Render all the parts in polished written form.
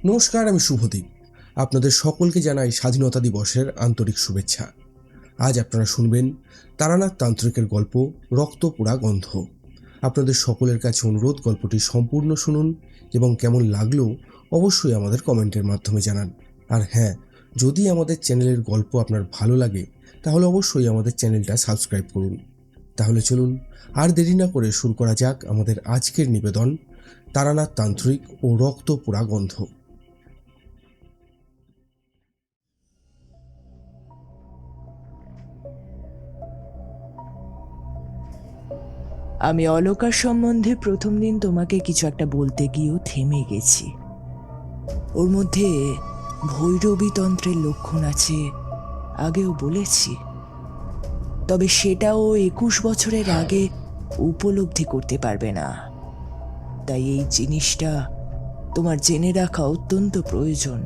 নমস্কার, আমি শুভদীপ। আপনাদের সকলকে জানাই স্বাধীনতা দিবসের আন্তরিক শুভেচ্ছা। আজ আপনারা শুনবেন তারানাথ তান্ত্রিকের গল্প রক্ত পোড়া গন্ধ। আপনাদের সকলের কাছে অনুরোধ, গল্পটি সম্পূর্ণ শুনুন এবং কেমন লাগলো অবশ্যই আমাদের কমেন্টের মাধ্যমে জানান। আর হ্যাঁ, যদি আমাদের চ্যানেলের গল্প আপনার ভালো লাগে তাহলে অবশ্যই আমাদের চ্যানেলটা সাবস্ক্রাইব করুন। তাহলে চলুন আর দেরি না করে শুরু করা যাক আমাদের আজকের নিবেদন, তারানাথ তান্ত্রিক ও রক্ত পোড়া গন্ধ। আমি অলকার সম্বন্ধে প্রথম দিন তোমাকে কিছু একটা বলতে গিয়েও থেমে গেছি। ওর মধ্যে ভৈরবীতন্ত্রের লক্ষণ আছে, আগেও বলেছি। তবে সেটাও 21 বছরের আগে উপলব্ধি করতে পারবে না। তাই এই জিনিসটা তোমার জেনে রাখা অত্যন্ত প্রয়োজন।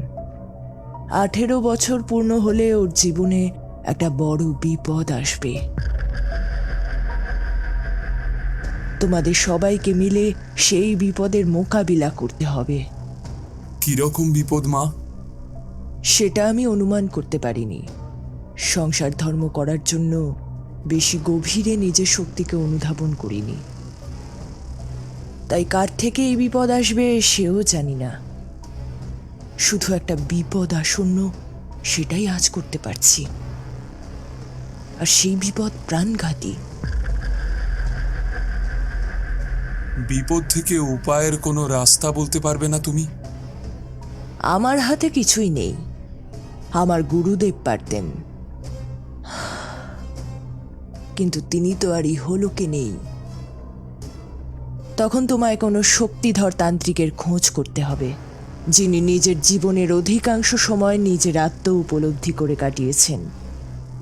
18 বছর পূর্ণ হলে ওর জীবনে একটা বড় বিপদ আসবে। তোমাদের সবাইকে মিলে সেই বিপদের মোকাবিলা করতে হবে। কিরকম বিপদ মা? সেটা আমি অনুমান করতে পারিনি। সংসার ধর্ম করার জন্য বেশি গভীরে নিজের শক্তিকে অনুধাবন করিনি, তাই কার থেকে এই বিপদ আসবে সেও জানি না। শুধু একটা বিপদ আসন্ন সেটাই আজ করতে পারছি, আর সেই বিপদ প্রাণঘাতী। বিপদ থেকে উপায়ের কোনো রাস্তা বলতে পারবে না তুমি? আমার হাতে কিছুই নেই, আমার গুরুদেব পারতেন, কিন্তু তিনি তো আর ইহলোকে নেই। তখন তোমায় কোনো শক্তিধর তান্ত্রিকের খোঁজ করতে হবে, যিনি নিজের জীবনের অধিকাংশ সময় নিজের আত্ম উপলব্ধি করে কাটিয়েছেন,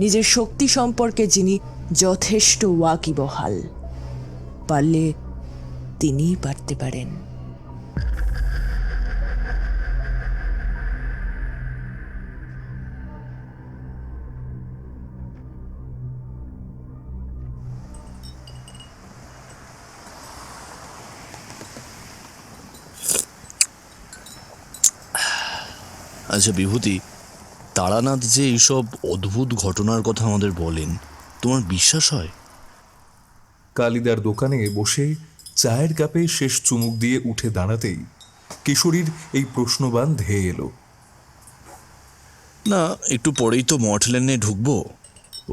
নিজের শক্তি সম্পর্কে যিনি যথেষ্ট ওয়াকিবহাল। পারলে তিনিই পারতে পারেন। আচ্ছা বিভূতি, তারানাথ যে এইসব অদ্ভুত ঘটনার কথা আমাদের বলেন, তোমার বিশ্বাস হয়? কালিদার দোকানে বসে চায়ের কাপে শেষ চুমুক দিয়ে উঠে দাঁড়াতেই কিশোরীর এই প্রশ্নবাণ ধেয়ে এলো। না, একটু পরেই তো মঠ লেনে ঢুকবো।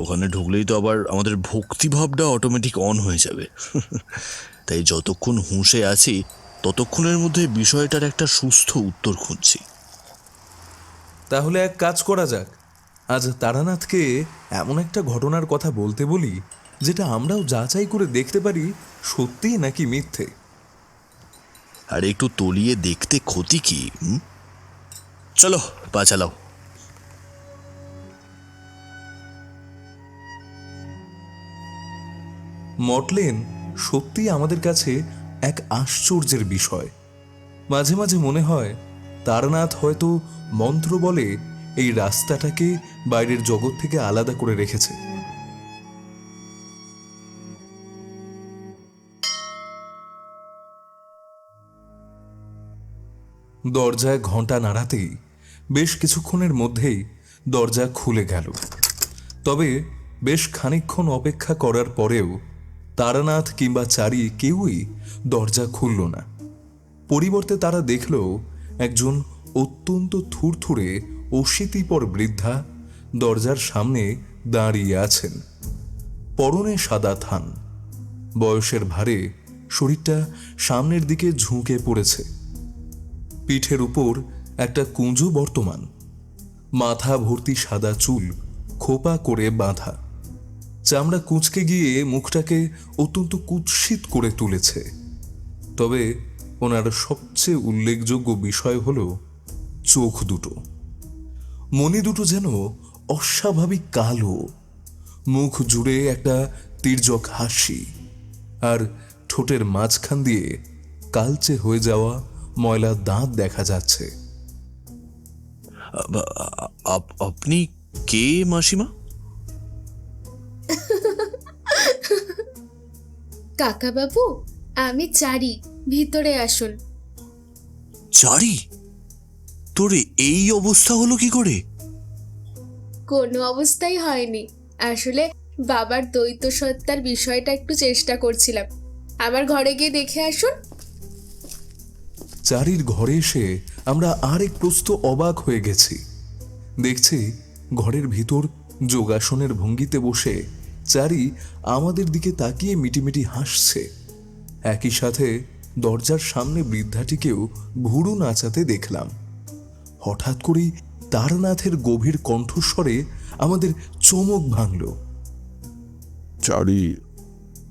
ওখানে ঢুকলেই তো আবার আমাদের ভক্তিভাবটা অটোমেটিক অন হয়ে যাবে। তাই যতক্ষণ হুঁশে আছি ততক্ষণের মধ্যে বিষয়টার একটা সুস্থ উত্তর খুঁজছি। তাহলে এক কাজ করা যাক, আজ তারানাথকে এমন একটা ঘটনার কথা বলতে বলি যেটা আমরাও যাচাই করে দেখতে পারি সত্যিই নাকি মিথ্যে। আর একটু তলিয়ে দেখতে ক্ষতি কি? চলো, পা চালাও। মটলেন সত্যিই আমাদের কাছে এক আশ্চর্যের বিষয়। মাঝে মাঝে মনে হয় তারানাথ হয়তো মন্ত্র বলে এই রাস্তাটাকে বাইরের জগৎ থেকে আলাদা করে রেখেছে। দরজায় ঘণ্টা নাড়াতেই বেশ কিছুক্ষণের মধ্যেই দরজা খুলে গেল। তবে বেশ খানিকক্ষণ অপেক্ষা করার পরেও তারানাথ কিংবা চারি কেউই দরজা খুলল না। পরিবর্তে তারা দেখল একজন অত্যন্ত থুরথুরে অশীতিপর বৃদ্ধা দরজার সামনে দাঁড়িয়ে আছেন। পরনে সাদা থান, বয়সের ভারে শরীরটা সামনের দিকে ঝুঁকে পড়েছে। পিঠের উপর একটা কুঁজো বর্তমান, মাথা ভর্তি সাদা চুল খোপা করে বাঁধা, চামড়া কুঁচকে গিয়ে মুখটাকে অত্যন্ত কুৎসিত করে তুলেছে। তবে ওনার সবচেয়ে উল্লেখযোগ্য বিষয় হল চোখ দুটো। মনি দুটো যেন অস্বাভাবিক কালো, মুখ জুড়ে একটা তির্যক হাসি, আর ঠোঁটের মাঝখান দিয়ে কালচে হয়ে যাওয়া ময়লা দাঁত দেখা যাচ্ছে। আপনি কে মাসিমা? কাকা বাবু, আমি চারি, ভিতরে আসুন। চারি? তোর এই অবস্থা হলো কি করে? কোনো অবস্থাই হয়নি, আসলে বাবার দ্বৈত সত্তার বিষয়টা একটু চেষ্টা করছিলাম। আমার ঘরে গিয়ে দেখে আসুন। চারির ঘরে এসে আমরা আরেক প্রস্ত অবাক হয়ে গেছি। দেখছি ঘরের ভিতর যোগাসনের ভঙ্গিতে বসে চারি আমাদের দিকে তাকিয়ে মিটিমিটি হাসছে। একই সাথে দরজার সামনে বৃদ্ধাটিকেও ভুরু নাচাতে দেখলাম। হঠাৎ করেই তারানাথের গভীর কণ্ঠস্বরে আমাদের চমক ভাঙল। চারি,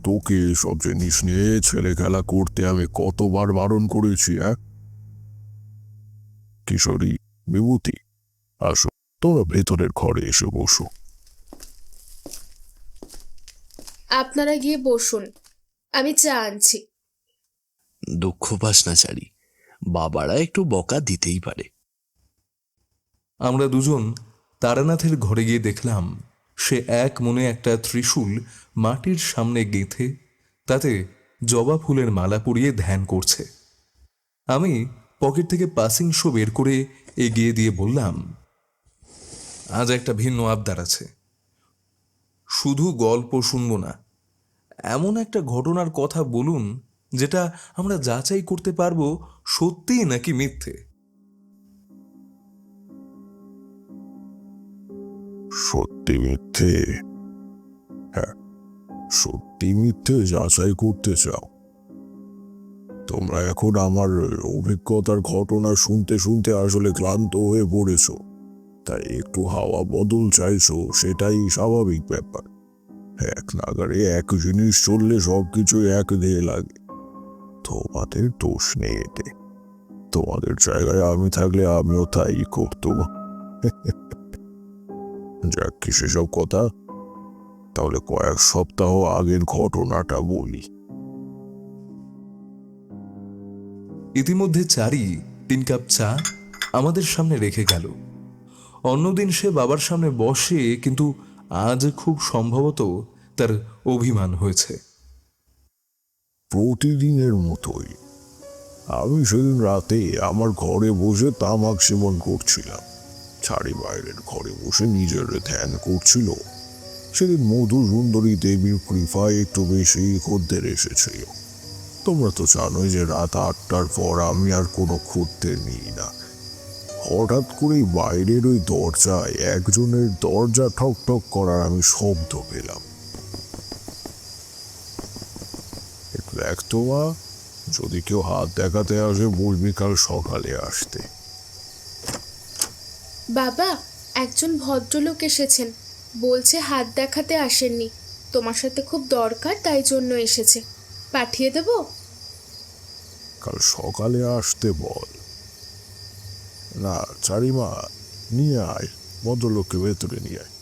তোকে এসব জিনিস নিয়ে ছেলে খেলা করতে আমি কতবার বারণ করেছি। কিশোরী, বিভূতি, আসো, তোমরা ভেতরের ঘরে এসে বসো। আপনারা গিয়ে বসুন, আমি চা আনছি। দুঃখ পাস না চারি, বাবারা একটু বকা দিতেই পারে। আমরা দুজন তারানাথের ঘরে গিয়ে দেখলাম সে এক মনে একটা ত্রিশূল মাটির সামনে গেঁথে তাতে জবা ফুলের মালা পরিয়ে ধ্যান করছে। আমি পকেট থেকে পাসিং শো বের করে এগিয়ে দিয়ে বললাম, আজ একটা ভিন্ন আবদার আছে। শুধু গল্প শুনবো না, এমন একটা ঘটনার কথা বলুন যেটা আমরা যাচাই করতে পারবো সত্যি নাকি মিথ্যে। সত্যি মিথ্যে? হ্যাঁ, সত্যি মিথ্যে যাচাই করতে চাও? তোমরা এখন আমার অভিজ্ঞতার ঘটনা শুনতে শুনতে আসলে ক্লান্ত হয়ে পড়েছ, তাই একটু হাওয়া বদল চাইছো, সেটাই স্বাভাবিক ব্যাপার। এক নাগারে এক জিনিস চললে সবকিছু এক দিয়ে লাগে। তোমাদের দোষ নেই এতে। তোমাদের জায়গায় আমি থাকলে আমিও তাই করতাম। যাক, কি সেসব কথা, তাহলে কয়েক সপ্তাহ আগের ঘটনাটা বলি। ইতিমধ্যে চারি 3 কাপ চা আমাদের সামনে রেখে গেল। অন্যদিন সে বাবার সামনে বসে, কিন্তু আজ খুব সম্ভবত তার অভিমান হয়েছে। প্রতিদিনের মতোই আমি সেদিন রাতে আমার ঘরে বসে তামাক সেবন করছিলাম। ছাড়ি বাইরের ঘরে বসে নিজের ধ্যান করছিল। সেদিন মধু সুন্দরী দেবীর কৃপায় একটু বেশি খদ্দের এসেছিল। তোমরা তো জানোই যে রাত 8টার পর আমি আর কোনো খদ্দের নিই না। হঠাৎ করেই বাইরের ওই দরজায় একজনের দরজা ঠক ঠক করার আমি শব্দ পেলাম। একটু দেখ তো মা, যদি কেউ হাত দেখাতে আসে বলবি কাল সকালে আসতে। বাবা, একজন ভদ্রলোক এসেছেন, বলছে হাত দেখাতে আসেননি, তোমার সাথে খুব দরকার, তাই জন্য এসেছে। পাঠিয়ে দেব? কাল সকালে আসতে বল। না চারিমা, নিয়ে আয়, ভদ্রলোককে ভেতরে নিয়ে আয়,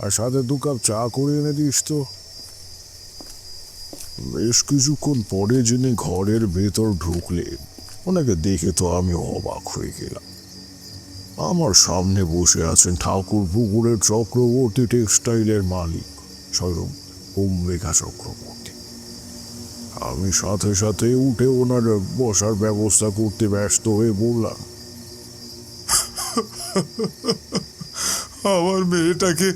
আর সাথে 2 কাপ চা করে এনে দিস তো। বেশ কিছুক্ষণ পরে যিনি ঘরের ভেতর ঢুকলেন, ওনাকে দেখে তো আমি অবাক হয়ে গেলাম। আমার সামনে বসে আছেন ঠাকুর পুকুরের চক্রবর্তী টেক্সটাইলের মালিক স্বয়ং ওমরেখা চক্রবর্তী। আমি সাথে সাথে উঠে ওনার বসার ব্যবস্থা করতে ব্যস্ত হয়ে বললাম, আমার মেয়েটাকে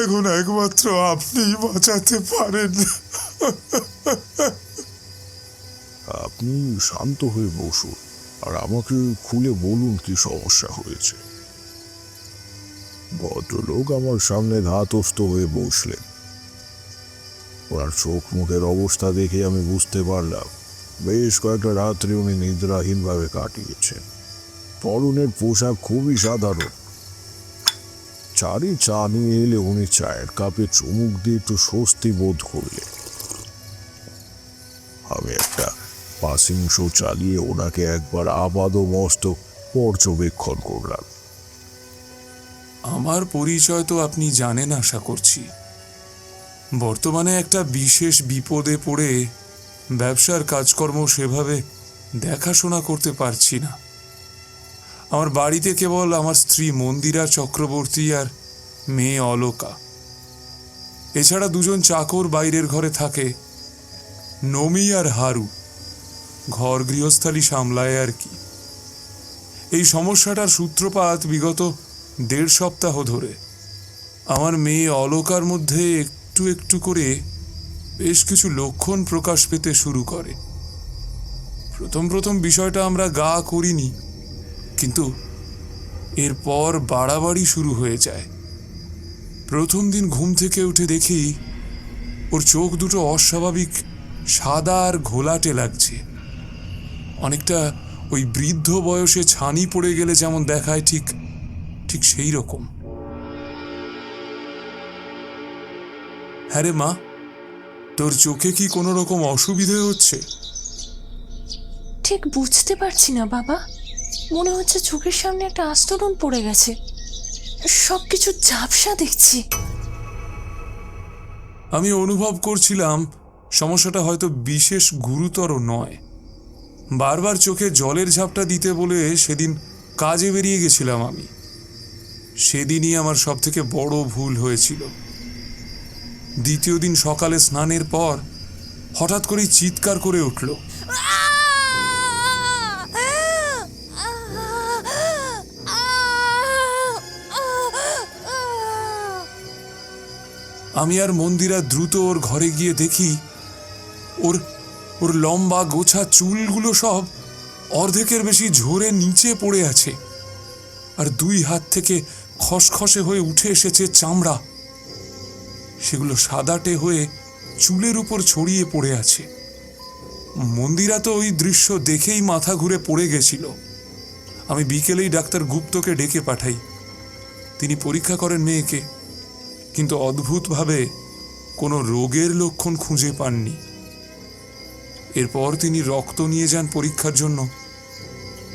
এখন একমাত্র আপনিই বাঁচাতে পারেন। আপনি শান্ত হয়ে বসুন আর আমাকে খুলে বলুন কি সমস্যা হয়েছে। ভদ্রলোক আমার সামনে ধাতস্থ হয়ে বসলেন। ওনার চোখ মুখের অবস্থা দেখে আমি বুঝতে পারলাম বেশ কয়েকটা রাত্রি উনি নিদ্রাহীনভাবে কাটিয়েছেন। পরনের পোশাক খুবই সাধারণ। চারি চা নিয়ে এলে উনি চায়ের কাপে চুমুক দিয়ে একটু স্বস্তি বোধ করলেন। আমি একটা পাসিং শো চালিয়ে ওনাকে একবার আপাদমস্তক পর্যবেক্ষণ করলাম। আমার পরিচয় তো আপনি জানেন আশা করছি। বর্তমানে একটা বিশেষ বিপদে পড়ে ব্যবসার কাজকর্ম সেভাবে দেখাশোনা করতে পারছি না। আমার বাড়িতে কেবল আমার স্ত্রী মন্দিরা চক্রবর্তী আর মেয়ে অলকা, এছাড়া 2জন চাকর বাইরের ঘরে থাকে, নমি আর হারু। ঘর গৃহস্থালি সামলায় আর কি। এই সমস্যাটার সূত্রপাত বিগত 1.5 সপ্তাহ ধরে। আমার মেয়ে অলকার মধ্যে একটু একটু করে বেশ কিছু লক্ষণ প্রকাশ পেতে শুরু করে। প্রথম প্রথম বিষয়টা আমরা গা করিনি, কিন্তু এরপর বাড়াবাড়ি শুরু হয়ে যায়। প্রথম দিন ঘুম থেকে উঠে দেখি ওর চোখ দুটো অস্বাভাবিক সাদা আর ঘোলাটে লাগছে, অনেকটা ওই বৃদ্ধ বয়সে ছানি পড়ে গেলে যেমন দেখায় ঠিক ঠিক সেই রকম। হ্যাঁ রে মা, তোর চোখে কি কোনো রকম অসুবিধে হচ্ছে? ঠিক বুঝতে পারছি না বাবা, মনে হচ্ছে চোখের সামনে একটা আস্তরণ পড়ে গেছে, সবকিছু ঝাপসা দেখছি। আমি অনুভব করছিলাম সমস্যাটা হয়তো বিশেষ গুরুতর নয়। বারবার চোখে জলের ঝাপটা দিতে বলে সেদিন কাজে বেরিয়ে গেছিলাম আমি। সেদিনই আমার সব থেকে বড় ভুল হয়েছিল। দ্বিতীয় দিন সকালে স্নানের পর হঠাৎ করেই চিৎকার করে উঠল। আমি আর মন্দিরা দ্রুত ওর ঘরে গিয়ে দেখি ওর ওর লম্বা গোছা চুলগুলো সব অর্ধেকের বেশি ঝরে নিচে পড়ে আছে, আর 2 হাত থেকে খসখসে হয়ে উঠে এসেছে চামড়া। সেগুলো সাদাটে হয়ে চুলের উপর ছড়িয়ে পড়ে আছে। মন্দিরা তো ওই দৃশ্য দেখেই মাথা ঘুরে পড়ে গেছিল। আমি বিকেলেই ডাক্তার গুপ্তকে ডেকে পাঠাই। তিনি পরীক্ষা করেন মেয়েকে, কিন্তু অদ্ভুতভাবে কোনো রোগের লক্ষণ খুঁজে পাননি। এরপর তিনি রক্ত নিয়ে যান পরীক্ষার জন্য।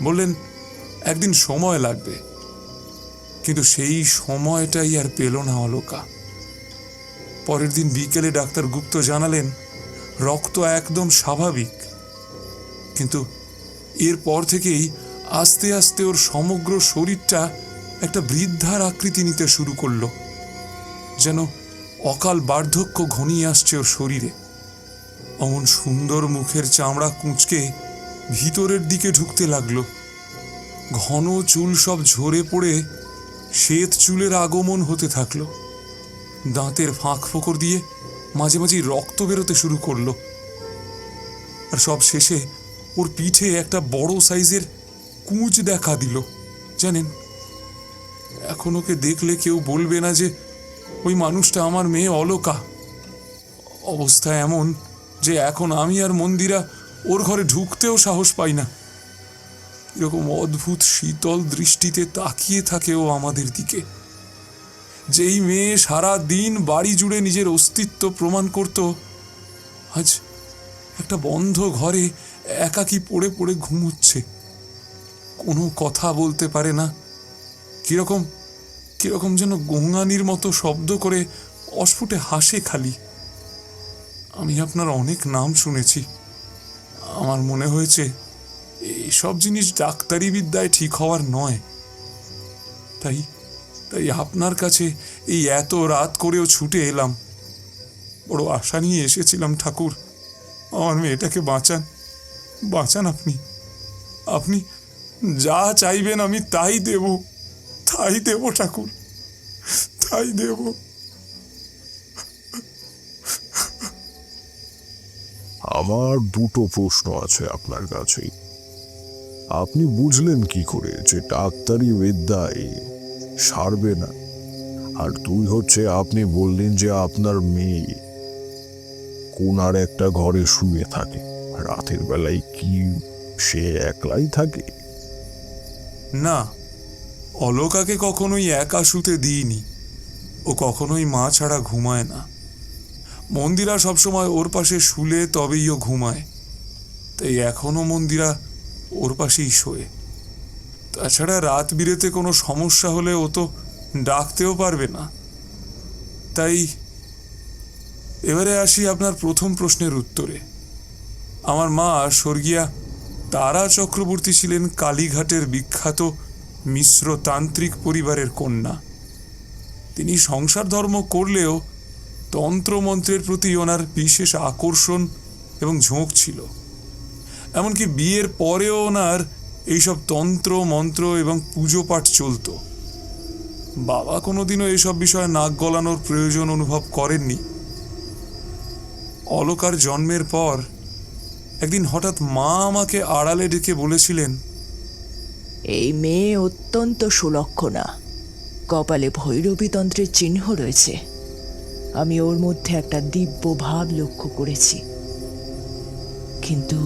বললেন একদিন সময় লাগবে, কিন্তু সেই সময়টাই আর পেল না অলকা। পরের দিন বিকেলে ডাক্তার গুপ্ত জানালেন রক্ত একদম স্বাভাবিক, কিন্তু এরপর থেকেই আস্তে আস্তে ওর সমগ্র শরীরটা একটা বৃদ্ধার আকৃতি নিতে শুরু করলো, যেন অকাল বার্ধক্য ঘনিয়ে আসছে ওর শরীরে। অমন সুন্দর মুখের চামড়া কুঁচকে ভিতরের দিকে ঢুকতে লাগলো। ঘন চুল সব ঝরে পড়ে শ্বেত চুলের আগমন হতে থাকলো। দাঁতের ফাঁক ফোকর দিয়ে মাঝে মাঝে রক্ত বেরোতে শুরু করলো। আর সব শেষে ওর পিঠে একটা বড় সাইজের কুঁচ দেখা দিল। জানেন, এখন ওকে দেখলে কেউ বলবে না যে ওই মানুষটা আমার মেয়ে অলকা। অবস্থা এমন যে এখন আমি আর মন্দিরা ওর ঘরে ঢুকতেও সাহস পাই না। এরকম অদ্ভুত শীতল দৃষ্টিতে তাকিয়ে থাকে ও আমাদের দিকে। যেই মেয়ে সারা দিন বাড়ি জুড়ে নিজের অস্তিত্ব প্রমাণ করত, আজ একটা বন্ধ ঘরে একাকী পড়ে পড়ে ঘুমোচ্ছে। কোনো কথা বলতে পারে না। কিরকম কিরকম যেন গোঙানির মতো শব্দ করে অস্ফুটে হাসে খালি। আমি আপনার অনেক নাম শুনেছি। আমার মনে হয়েছে এইসব জিনিস ডাক্তারি বিদ্যায় ঠিক হওয়ার নয়। তাই তাই আপনার কাছে এই এত রাত করেও ছুটে এলাম। বড় আশা নিয়ে এসেছিলাম ঠাকুর, আমার মেয়েটাকে বাঁচান, বাঁচান। আপনি আপনি যা চাইবেন আমি তাই দেব, তাই দেব ঠাকুর, তাই দেব। আমার 2টো প্রশ্ন আছে আপনার কাছে। আপনি বুঝলেন কি করে যে ডাক্তারি বিদ্যায় সারবে না? আর 2 হচ্ছে, আপনি বললেন যে আপনার মেয়ে কোনার একটা ঘরে শুয়ে থাকে, রাতের বেলায় কি সে একলাই থাকে? না, অলকাকে কখনোই একা শুতে দিইনি। ও কখনোই মা ছাড়া ঘুমায় না। মন্দিরা সবসময় ওর পাশে শুলে তবেই ও ঘুমায়। তাই এখনো মন্দিরা ওর পাশেই শোয়ে। তাছাড়া রাত বিরেতে কোনো সমস্যা হলে ও তো ডাকতেও পারবে না। তাই এবারে আসি আপনার প্রথম প্রশ্নের উত্তরে। আমার মা স্বর্গীয়া তারা চক্রবর্তী ছিলেন কালীঘাটের বিখ্যাত মিশ্র তান্ত্রিক পরিবারের কন্যা। তিনি সংসার ধর্ম করলেও তন্ত্রমন্ত্রের প্রতি ওনার বিশেষ আকর্ষণ এবং ঝোঁক ছিল। এমনকি বিয়ের পরেও ওনার এইসব তন্ত্র মন্ত্র এবং পুজো পাঠ চলতো। বাবা কোনোদিনও এইসব বিষয়ে নাক গলানোর প্রয়োজন অনুভব করেননি। অলকার জন্মের পর একদিন হঠাৎ মা আমাকে আড়ালে ডেকে বলেছিলেন, এই মেয়ে অত্যন্ত সুলক্ষণা, কপালে ভৈরবী তন্ত্রের চিহ্ন রয়েছে। আমি ওর মধ্যে একটা দিব্য ভাব লক্ষ্য করেছি। কিন্তু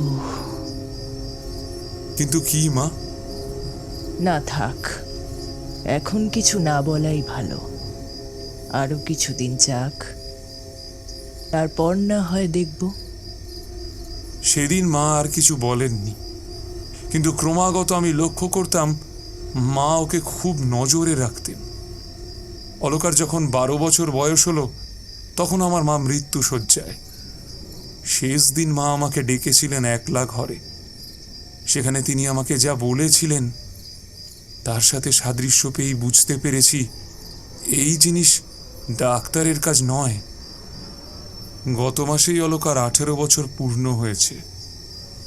কিন্তু কি মা? না থাক, এখন কিছু না বলাই ভালো। আরো কিছুদিন যাক, তারপর না হয় দেখব। সেদিন মা আর কিছু বলেননি, কিন্তু ক্রমাগত আমি লক্ষ্য করতাম মা ওকে খুব নজরে রাখতেন। অলকার যখন 12 বছর বয়স হলো, তখন আমার মা মৃত্যু শয্যায়। শেষ দিন মা আমাকে ডেকেছিলেন একলা ঘরে। সেখানে তিনি আমাকে যা বলেছিলেন তার সাথে সাদৃশ্য পেয়েই বুঝতে পেরেছি এই জিনিস ডাক্তারের কাজ নয়। গত মাসেই অলকার 18 বছর পূর্ণ হয়েছে।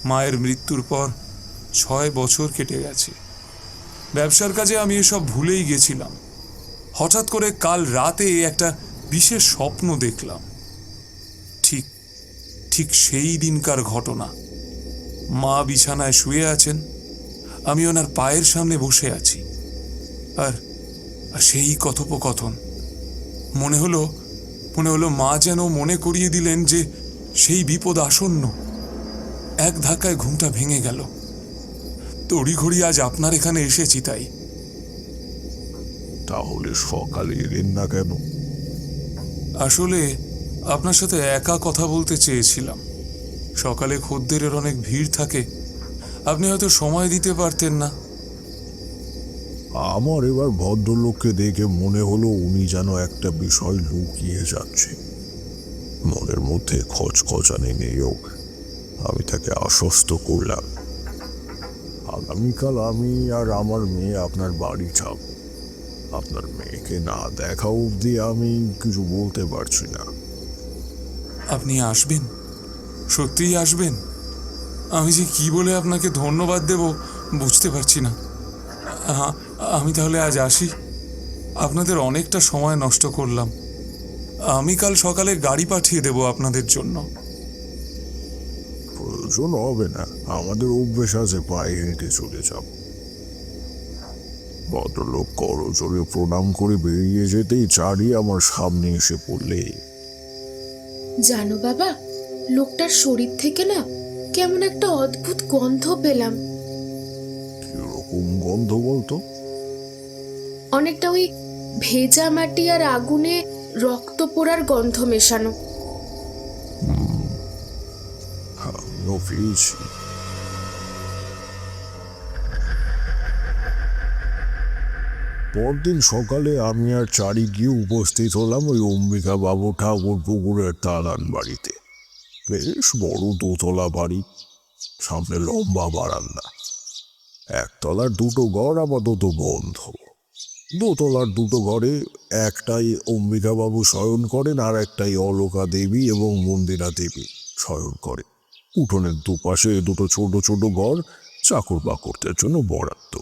মায়ের মৃত্যুর পর 6 বছর কেটে গেছে। ব্যবসার কাজে আমি এসব ভুলেই গেছিলাম। হঠাৎ করে কাল রাতে একটা বিশেষ স্বপ্ন দেখলাম। ঠিক ঠিক সেই দিনকার ঘটনা। মা বিছানায় শুয়ে আছেন, আমি ওনার পায়ের সামনে বসে আছি। আর সেই কথোপকথন মনে হলো মা যেন মনে করিয়ে দিলেন যে সেই বিপদ আসন্ন। এক ধাক্কায় ঘুমটা ভেঙে গেল। তড়িঘড়ি আজ আপনার এখানে এসেছি তাই। তাহলে সকালে এলেন না কেন? আসলে আপনার সাথে একা কথা বলতে চেয়েছিলাম। সকালে খদ্দেরের অনেক ভিড় থাকে, আপনি হয়তো সময় দিতে পারতেন না। আমার এবার ভদ্রলোককে দেখে মনে হলো উনি যেন একটা বিষয় লুকিয়ে যাচ্ছে। মনের মধ্যে খচখচানি নেই। আমি তাকে আশ্বস্ত করলাম, আগামীকাল আমি আর আমার মেয়ে আপনার বাড়ি যাব। আপনার মেয়েকে না দেখা অবধি আমি কিছু বলতে পারছি না। আপনি আসবেন? সত্যিই আসবেন? আমি যে কি বলে আপনাকে ধন্যবাদ দেব বুঝতে পারছি না। আমি তাহলে আজ আসি। আপনাদের অনেকটা সময় নষ্ট করলাম। আমি কাল সকালে গাড়ি পাঠিয়ে দেব আপনাদের জন্য। প্রয়োজন হবে না, আমাদের অভ্যেস আছে পায়ে হেঁটে চলে যাব। ভদ্রলোক করজোরে প্রণাম করে বেরিয়ে যেতেই চারি আমার সামনে এসে পড়লে। জানো বাবা, লোকটার শরীর থেকে না কেমন একটা অদ্ভুত গন্ধ পেলাম। কিরকম গন্ধ বলতো? অনেকটা ওই ভেজা মাটি আর আগুনে রক্ত পোড়ার গন্ধ মেশানো। আমিও পেয়েছি। পরদিন সকালে আমি আর চারি গিয়ে উপস্থিত হলাম ওই অম্বিকা বাবু ঠাকুর পুকুরের দালান বাড়িতে। বেশ বড় দোতলা বাড়ি, সামনে লম্বা বারান্দা। একতলার দুটো ঘর আপাতত বন্ধ। দোতলার দুটো ঘরে একটাই অম্বিকা বাবু শয়ন করেন, আর একটাই অলকা দেবী এবং মন্দিরা দেবী শয়ন করে। উঠোনের দুপাশে দুটো ছোট ছোট ঘর চাকর বাকরদের জন্য বরাদ্দ।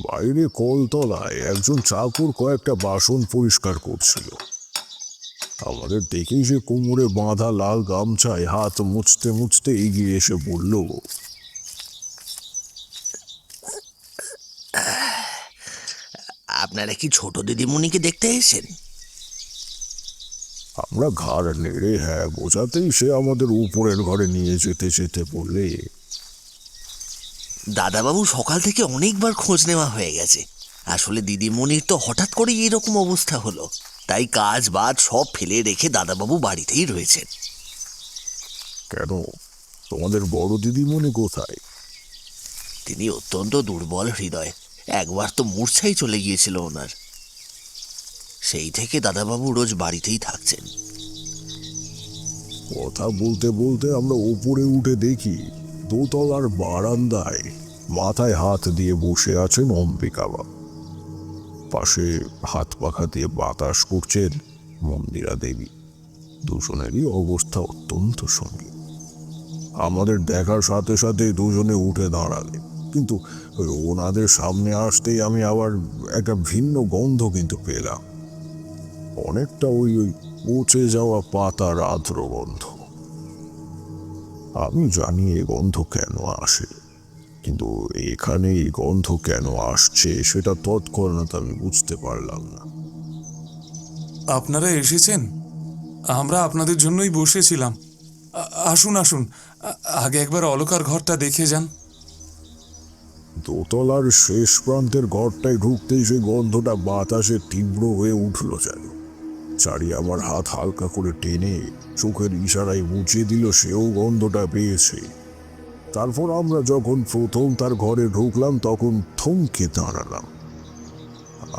বাইরে কলতলায় একজন চাকর কয়েকটা বাসন পরিষ্কার করছিল। আমাদের দেখেই সে কোমরে বাঁধা লাল গামছায় হাত মুছতে মুছতে এগিয়ে এসে বলল, আপনারা কি ছোট দিদিমণিকে দেখতে এসেছেন? আমরা ঘাড় নেড়ে হ্যাঁ বোঝাতেই সে আমাদের উপরের ঘরে নিয়ে যেতে যেতে বললে, দাদাবাবু সকাল থেকে অনেকবার খোঁজ নেওয়া হয়ে গেছে। আসলে দিদিমণির তো হঠাৎ করে এরকম অবস্থা হলো, তাই কাজ বাজ সব ফেলে রেখে দাদাবাবু বাড়িতেই রয়েছেন। কেন, তোমাদের বড় দিদিমণি কোথায়? তিনি অত্যন্ত দুর্বল হৃদয়, একবার তো মূর্ছাই চলে গিয়েছিল ওনার। সেই থেকে দাদাবাবু রোজ বাড়িতেই থাকছেন। কথা বলতে বলতে আমরা উপরে উঠে দেখি দোতলার বারান্দায় মাথায় হাত দিয়ে বসে আছেন অম্বিকা বাবু। পাশে হাত পাখা দিয়ে বাতাস করছেন মন্দিরা দেবী। দুজনেরই অবস্থা অত্যন্ত সঙ্গীন। আমাদের দেখার সাথে সাথে দুজনে উঠে দাঁড়ালে, কিন্তু ওই ওনাদের সামনে আসতেই আমি আবার একটা ভিন্ন গন্ধ কিন্তু পেলাম। অনেকটা ওই ওই পচে যাওয়া পাতার আর্দ্র গন্ধ। আমি জানি এই গন্ধ কেন আসে, কিন্তু এখানে এই গন্ধ কেন আসছে সেটা তৎক্ষণাৎ আমি বুঝতে পারলাম না। আপনারা এসেছেন? আমরা আপনাদের জন্যই বসেছিলাম। আসুন আসুন, আগে একবার অলকার ঘরটা দেখে যান। দোতলার শেষ প্রান্তের ঘরটায় ঢুকতেই সেই গন্ধটা বাতাসে তীব্র হয়ে উঠল যেন। চারি আমার হাত হালকা করে টেনে চোখের ইশারায় বুঝিয়ে দিল সেও গন্ধটা পেয়েছে। তারপর আমরা যখন প্রথম তার ঘরে ঢুকলাম তখন থমকে দাঁড়ালাম।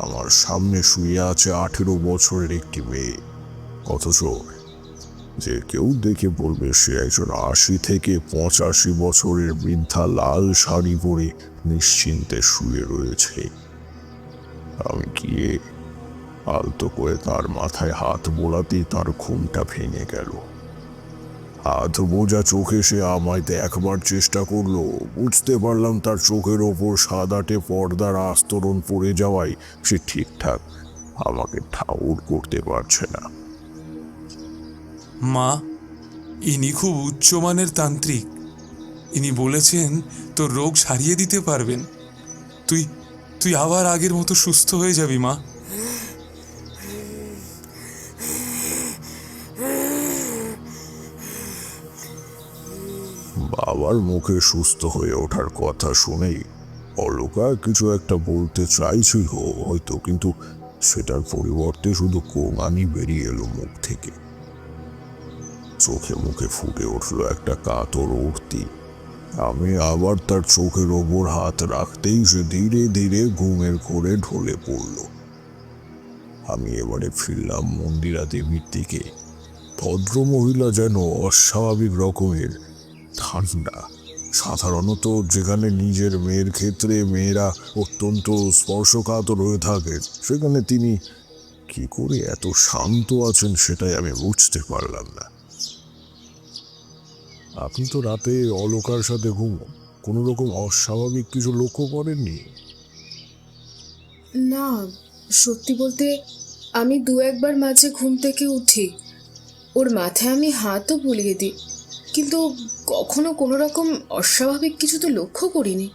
আমার সামনে শুয়ে আছে 18 বছরের একটি মেয়ে, অথচ যে কেউ দেখে বলবে সে একজন 80 থেকে 85 বছরের বৃদ্ধা লাল শাড়ি পরে নিশ্চিন্তে শুয়ে রয়েছে। আমি গিয়ে আলতো করে তার মাথায় হাত বোলাতেই তার ঘুমটা ভেঙে গেল। হাত বোঝা চোখে সে আমায় দেখবার চেষ্টা করলো। বুঝতে পারলাম তার চোখের ওপর সাদাটে পর্দার আস্তরণ পড়ে যাওয়ায় সে ঠিকঠাক আমাকে ঠাউর করতে পারছে না। মা, ইনি খুব উচ্চমানের তান্ত্রিক। ইনি বলেছেন তোর রোগ সারিয়ে দিতে পারবেন। তুই তুই আবার আগের মতো সুস্থ হয়ে যাবি মা। বাবার মুখে সুস্থ হয়ে ওঠার কথা শুনেই অলকা কিছু একটা বলতে চাইছিল হয়তো, কিন্তু সেটার পরিবর্তে শুধু কোঙানি বেরিয়ে এলো মুখ থেকে। চোখে মুখে ফুটে উঠলো একটা কাতর উঠতি। আমি আবার তার চোখের ওপর হাত রাখতেই সে ধীরে ধীরে ঘুমের ঘোরে ঢলে পড়ল। আমি এবারে ফিরলাম মন্দিরা দেবীর দিকে। ভদ্রমহিলা যেন অস্বাভাবিক রকমের ঠান্ডা। সাধারণত যেখানে নিজের মেয়ের ক্ষেত্রে মেয়েরা অত্যন্ত স্পর্শকাতর হয়ে থাকে, সেখানে তিনি কি করে এত শান্ত আছেন সেটাই আমি বুঝতে পারলাম না। আপনি তো রাতে অলকার সাথে ঘুমোন, কোনো রকম অস্বাভাবিক কিছু লক্ষ্য করেননি? না, সত্যি বলতে আমি দু একবার মাঝে ঘুম থেকে উঠি, ওর মাথায় আমি হাতও বুলিয়ে দিই, কিন্তু কখনো কোনো রকম অস্বাভাবিক কিছু তো লক্ষ্য করিনি।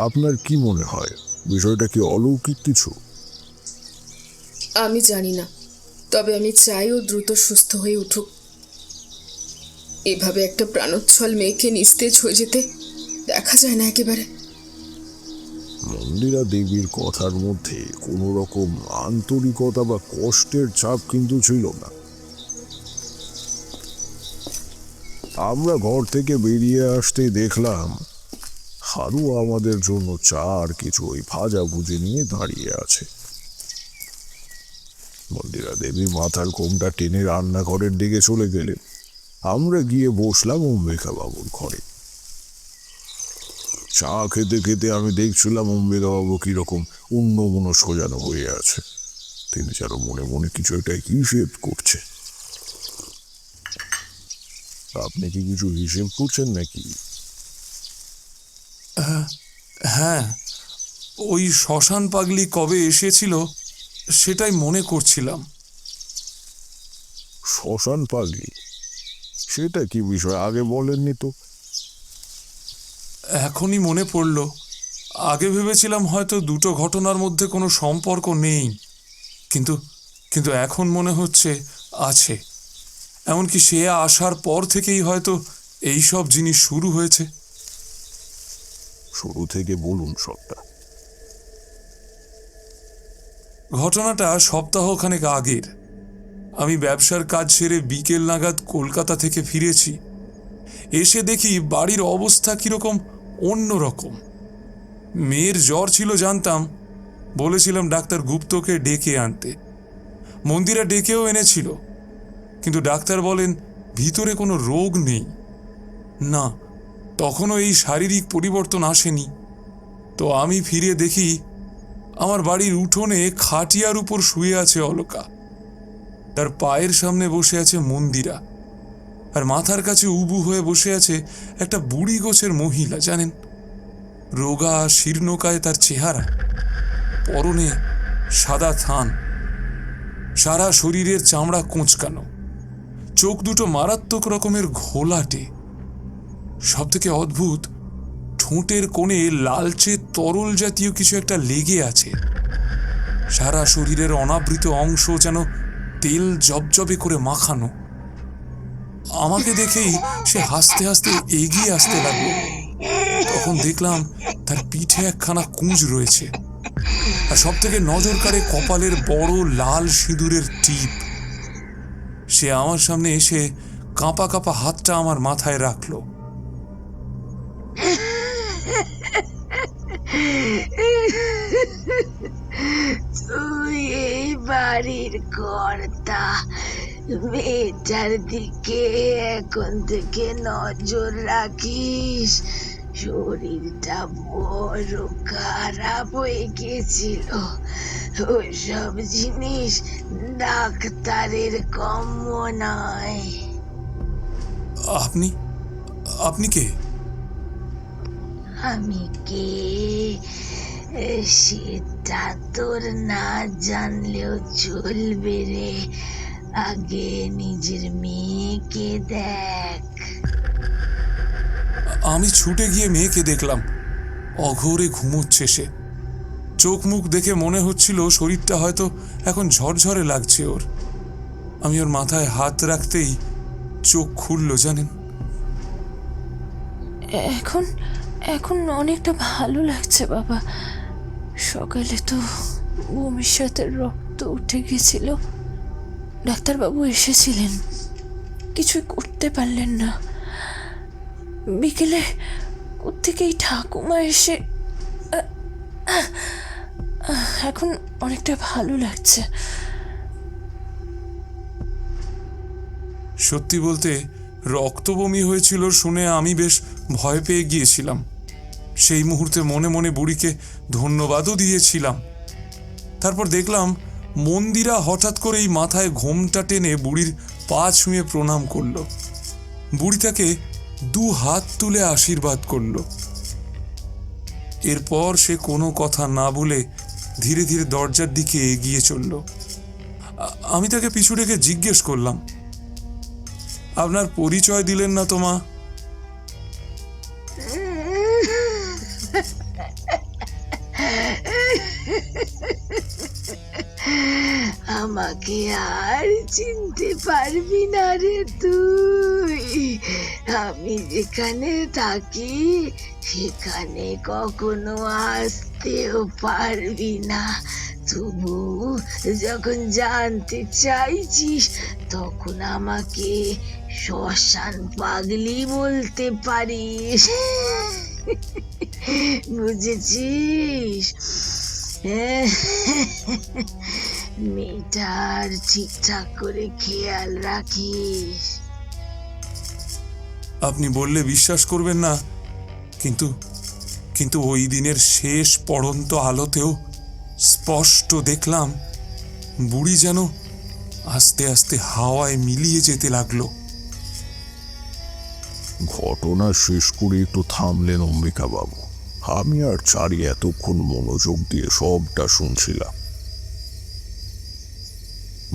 আপনার কি মনে হয় বিষয়টা কি অলৌকিক কিছু? আমি জানি না, তবে আমি চাই ও দ্রুত সুস্থ হয়ে উঠুক। এভাবে একটা প্রাণোচ্ছল মেয়েকে নিস্তেজ হয়ে যেতে দেখা যায় না একেবারে। মন্দিরা দেবীর কথার মধ্যে কোনো রকম আন্তরিকতা বা কষ্টের ছাপ কিন্তু ছিল না। আমরা ঘর থেকে বেরিয়ে আসতেই দেখলাম হারু আমাদের জন্য চা আর কিছু ওই ভাজা ভুজি নিয়ে দাঁড়িয়ে আছে। মন্দিরা দেবী মাথার ঘোমটা টেনে রান্নাঘরের দিকে চলে গেলেন। আমরা গিয়ে বসলাম অম্বিকা বাবুর ঘরে। চা খেতে খেতে আমি দেখছিলাম অম্বিকা বাবু কিরকম অন্যমনস্ক যেন হয়ে আছে। তিনি যেন মনে মনে কিছু একটা হিসেব করছে। আপনি কি কিছু হিসেব করছেন নাকি? হ্যাঁ, ওই শ্মশান পাগলি কবে এসেছিল সেটাই মনে করছিলাম। শ্মশান পাগলি? সেটা কি বিষয়, আগে বলেননি তো। এখনই মনে পড়ল। আগে ভেবেছিলাম হয়তো দুটো ঘটনার মধ্যে কোনো সম্পর্ক নেই, কিন্তু কিন্তু এখন মনে হচ্ছে আছে। এমনকি সে আসার পর থেকেই হয়তো এই সব জিনিস শুরু হয়েছে। শুরু থেকে বলুন সবটা। ঘটনাটা সপ্তাহখানেক আগের। আমি ব্যবসার কাজ সেরে বিকেল নাগাদ কলকাতা থেকে ফিরেছি। এসে দেখি বাড়ির অবস্থা কিরকম অন্যরকম। মেয়ের জ্বর ছিল জানতাম, বলেছিলাম ডাক্তার গুপ্তকে ডেকে আনতে। মন্দিরা ডেকেও এনেছিল, কিন্তু ডাক্তার বলেন ভিতরে কোনো রোগ নেই। না, তখনও এই শারীরিক পরিবর্তন আসেনি। তো আমি ফিরে দেখি আমার বাড়ির উঠোনে খাটিয়ার উপর শুয়ে আছে অলকা। তার পায়ের সামনে বসে আছে মন্দিরা। আর মাথার কাছে উবু হয়ে বসে আছে একটা বুড়ি গোছের মহিলা, জানেন, রোগা শীর্ণকায় তার চেহারা, পরনে সাদা থান, সারা শরীরের চামড়া কোঁচকানো, চোখ দুটো মারাত্মক রকমের ঘোলাটে, সব থেকে অদ্ভুত, ঠোঁটের কোণে লালচে তরল জাতীয় কিছু একটা লেগে আছে। সারা শরীরের অনাবৃত অংশ যেন তেল জবজবে করে মাখানো। আমাকে দেখেই সে হাসতে হাসতে এগিয়ে আসতে লাগলো। তখন দেখলাম তার পিঠে একখানা কুঁজ রয়েছে, আর সব থেকে নজর কাড়ে কপালের বড় লাল সিঁদুরের টিপ। সে আমার সামনে এসে কাঁপা কাঁপা হাতটা আমার মাথায় রাখলো। তুই এই বাড়ির কর্তা, মেয়েটার দিকে এখন থেকে নজর রাখিস। শরীরটা বড় খারাপ হয়ে গেছিল, ওইসব জিনিস ডাক্তারের কম্য নয়। আপনি আপনি কে? আমি কে সেটা তোর না জানলেও চলবে রে, আগে নিজের মেয়েকে দেখ। আমি ছুটে গিয়ে মেয়েকে দেখলাম, অঘোরে ঘুমোচ্ছে সে। চোখ মুখ দেখে মনে হচ্ছিল শরীরটা হয়তো এখন ঝরঝরে লাগছে ওর। আমি ওর মাথায় হাত রাখতেই চোখ খুলল, জানেন। এখন এখন অনেকটা ভালো লাগছে বাবা। সকালে তো বমির সাথে রক্ত উঠে গেছিল, ডাক্তারবাবু এসেছিলেন, কিছুই করতে পারলেন না। বিকেলে কোত্থেকে এই ঠাকুমা এসে এখন অনেকটা ভালো লাগছে। সত্যি বলতে রক্ত বমি হয়েছিল শুনে আমি বেশ ভয় পেয়ে গিয়েছিলাম। সেই মুহূর্তে মনে মনে বুড়িকে ধন্যবাদও দিয়েছিলাম। তারপর দেখলাম মন্দিরা হঠাৎ করেই মাথায় ঘোমটা টেনে বুড়ির পা ছুঁয়ে প্রণাম করল। বুড়ি তাকে 2 হাত তুলে আশীর্বাদ করল। এরপর সে কোনো কথা না বলে ধীরে ধীরে দরজার দিকে এগিয়ে চলল। আমি তাকে পিছু রেখে জিজ্ঞেস করলাম, আপনার পরিচয় দিলেন না তো মা? আমাকে আর চিনতে পারবি না রে তুই? আমি যেখানে থাকি সেখানে কখনো আসতেও পারবি না। তবু যখন জানতে চাইছিস তখন আমাকে শ্মশান পাগলি বলতে পারিস, বুঝেছিস? মেয়েটার ঠিকঠাক করে খেয়াল রাখিস। আপনি বললে বিশ্বাস করবেন না, কিন্তু কিন্তু ওই দিনের শেষ পড়ন্ত আলোতেও স্পষ্ট দেখলাম বুড়ি যেন আস্তে আস্তে হাওয়ায় মিলিয়ে যেতে লাগলো। ঘটনা শেষ করে একটু থামলেন অম্বিকা বাবু। আমি আর চারি এতক্ষণ মনোযোগ দিয়ে সবটা শুনছিলাম।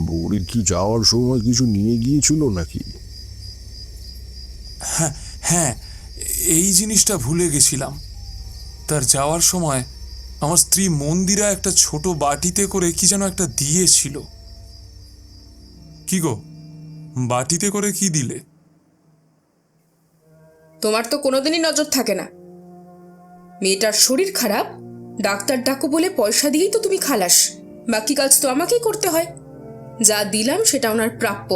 বুড়ির কি যাওয়ার সময় কিছু নিয়ে গিয়েছিল নাকি? হ্যাঁ, এই জিনিসটা ভুলে গেছিলাম। তার যাওয়ার সময় আমার স্ত্রী মন্দিরা একটা ছোট বাটিতে করে কি যেন একটা দিয়েছিল। কি গো, বাটিতে করে কি দিলে? তোমার তো কোনোদিনই নজর থাকে না। মেয়েটার শরীর খারাপ, ডাক্তার ডাকো বলে পয়সা দিয়েই তো তুমি খালাস, বাকি কাজ তো আমাকেই করতে হয়। যা দিলাম সেটা ওনার প্রাপ্য,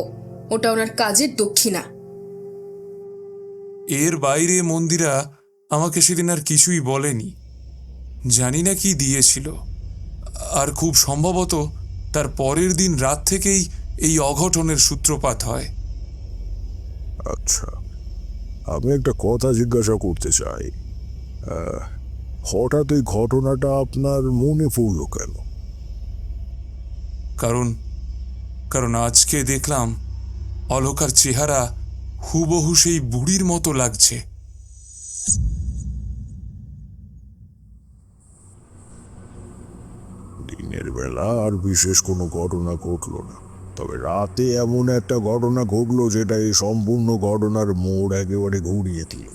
ওটা ওনার কাজের দক্ষিণা। এর বাইরে মন্দিরা আমাকে সেদিন আর কিছুই বলেনি। জানি না কি দিয়েছিল, আর খুব সম্ভবত তার পরের দিন রাত থেকেই এই অঘটনের সূত্রপাত হয়। আচ্ছা, আমি একটা কথা জিজ্ঞাসা করতে চাই। হঠাৎ এই ঘটনাটা আপনার মনে পড়লো কেন? কারণ আজকে দেখলাম অলকার চেহারা হুবহু সেই বুড়ির মতো লাগছে। দিনের বেলা আর বিশেষ কোনো ঘটনা ঘটলো না, তবে রাতে এমন একটা ঘটনা ঘটলো যেটা এই সম্পূর্ণ ঘটনার মোড় একেবারে ঘুরিয়ে দিল।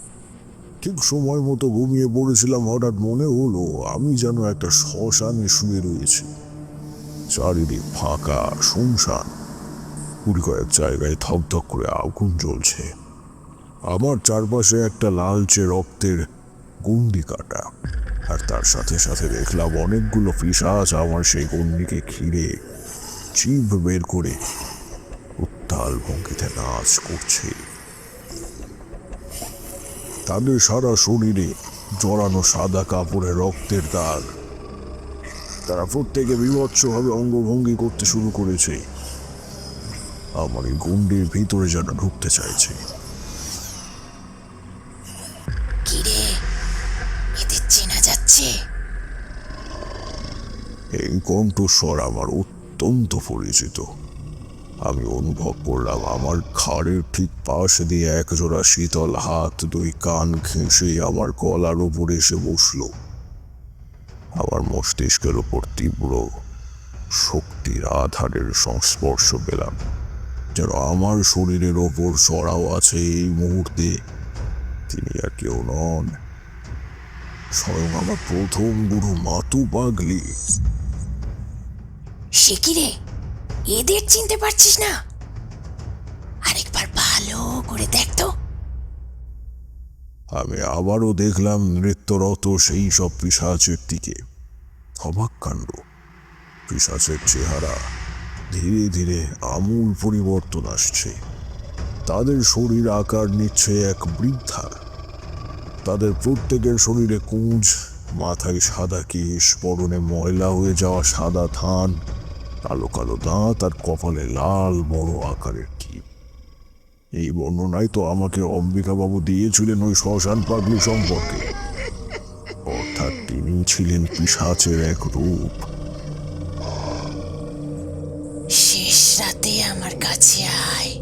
ঠিক সময় মতো ঘুমিয়ে পড়েছিলাম, হঠাৎ মনে হলো আমি যেন একটা শ্মশানে শুয়ে রয়েছি। চারিদিক ফাঁকা, শুনশান, কুড়ি কয়েক জায়গায় থকথক করে আগুন জ্বলছে। আমার চারপাশে একটা লালচে রক্তের গুন্ডি কাটা, আর তার সাথে সাথে দেখলাম অনেকগুলো পিশাচ আমার সেই গন্ডিকে ঘিরে জিভ বের করে উত্তাল ভঙ্গিতে নাচ করছে। তাদের সারা শরীরে জড়ানো সাদা কাপড়ে রক্তের দাগ। তারা প্রত্যেকে বিভৎসভাবে অঙ্গভঙ্গি করতে শুরু করেছে। আমার এই গন্ডির ভিতরে যেন ঢুকতে চাইছে। কিরে, এদের চেনা যাচ্ছে? এই কণ্ঠস্বর আমার অত্যন্ত পরিচিত। আমি অনুভব করলাম আমার ঘাড়ের ঠিক পাশ দিয়ে একজোড়া শীতল হাত দুই কান ঘেঁষে আমার গলার উপর এসে বসল। আমার মস্তিষ্কের উপর তীব্র শক্তির আধারের সংস্পর্শ পেলাম, যেন আমার শরীরের ওপর চড়াও আছে এই মুহূর্তে তিনি আর কেউ নন, স্বয়ং আমার প্রথম গুরু মাতু পাগলি। সে কি রে, এদের চিনতে পারছিস না? আরেকবার ভালো করে দেখ তো। আমি আবারও দেখলাম নৃত্যরত সেই সব পিশাচের দিকে। অবাক কাণ্ড, পিশাচের চেহারা ধীরে ধীরে আমূল পরিবর্তন আসছে। তাদের শরীর আকার নিচ্ছে এক বৃদ্ধার। তাদের প্রত্যেকের শরীরে কুঁজ, মাথায় সাদা কেশ, পরনে ময়লা হয়ে যাওয়া সাদা থান, কালো কালো দাঁত আর কপালে লাল বড় আকারের টিপ। এই বর্ণনায় তো আমাকে অম্বিকাবাবু দিয়েছিলেন ওই শ্মশান পাগলি সম্পর্কে। অর্থাৎ তিনি ছিলেন পিশাচের এক রূপ। শেষ রাতে আমার কাছে আয়,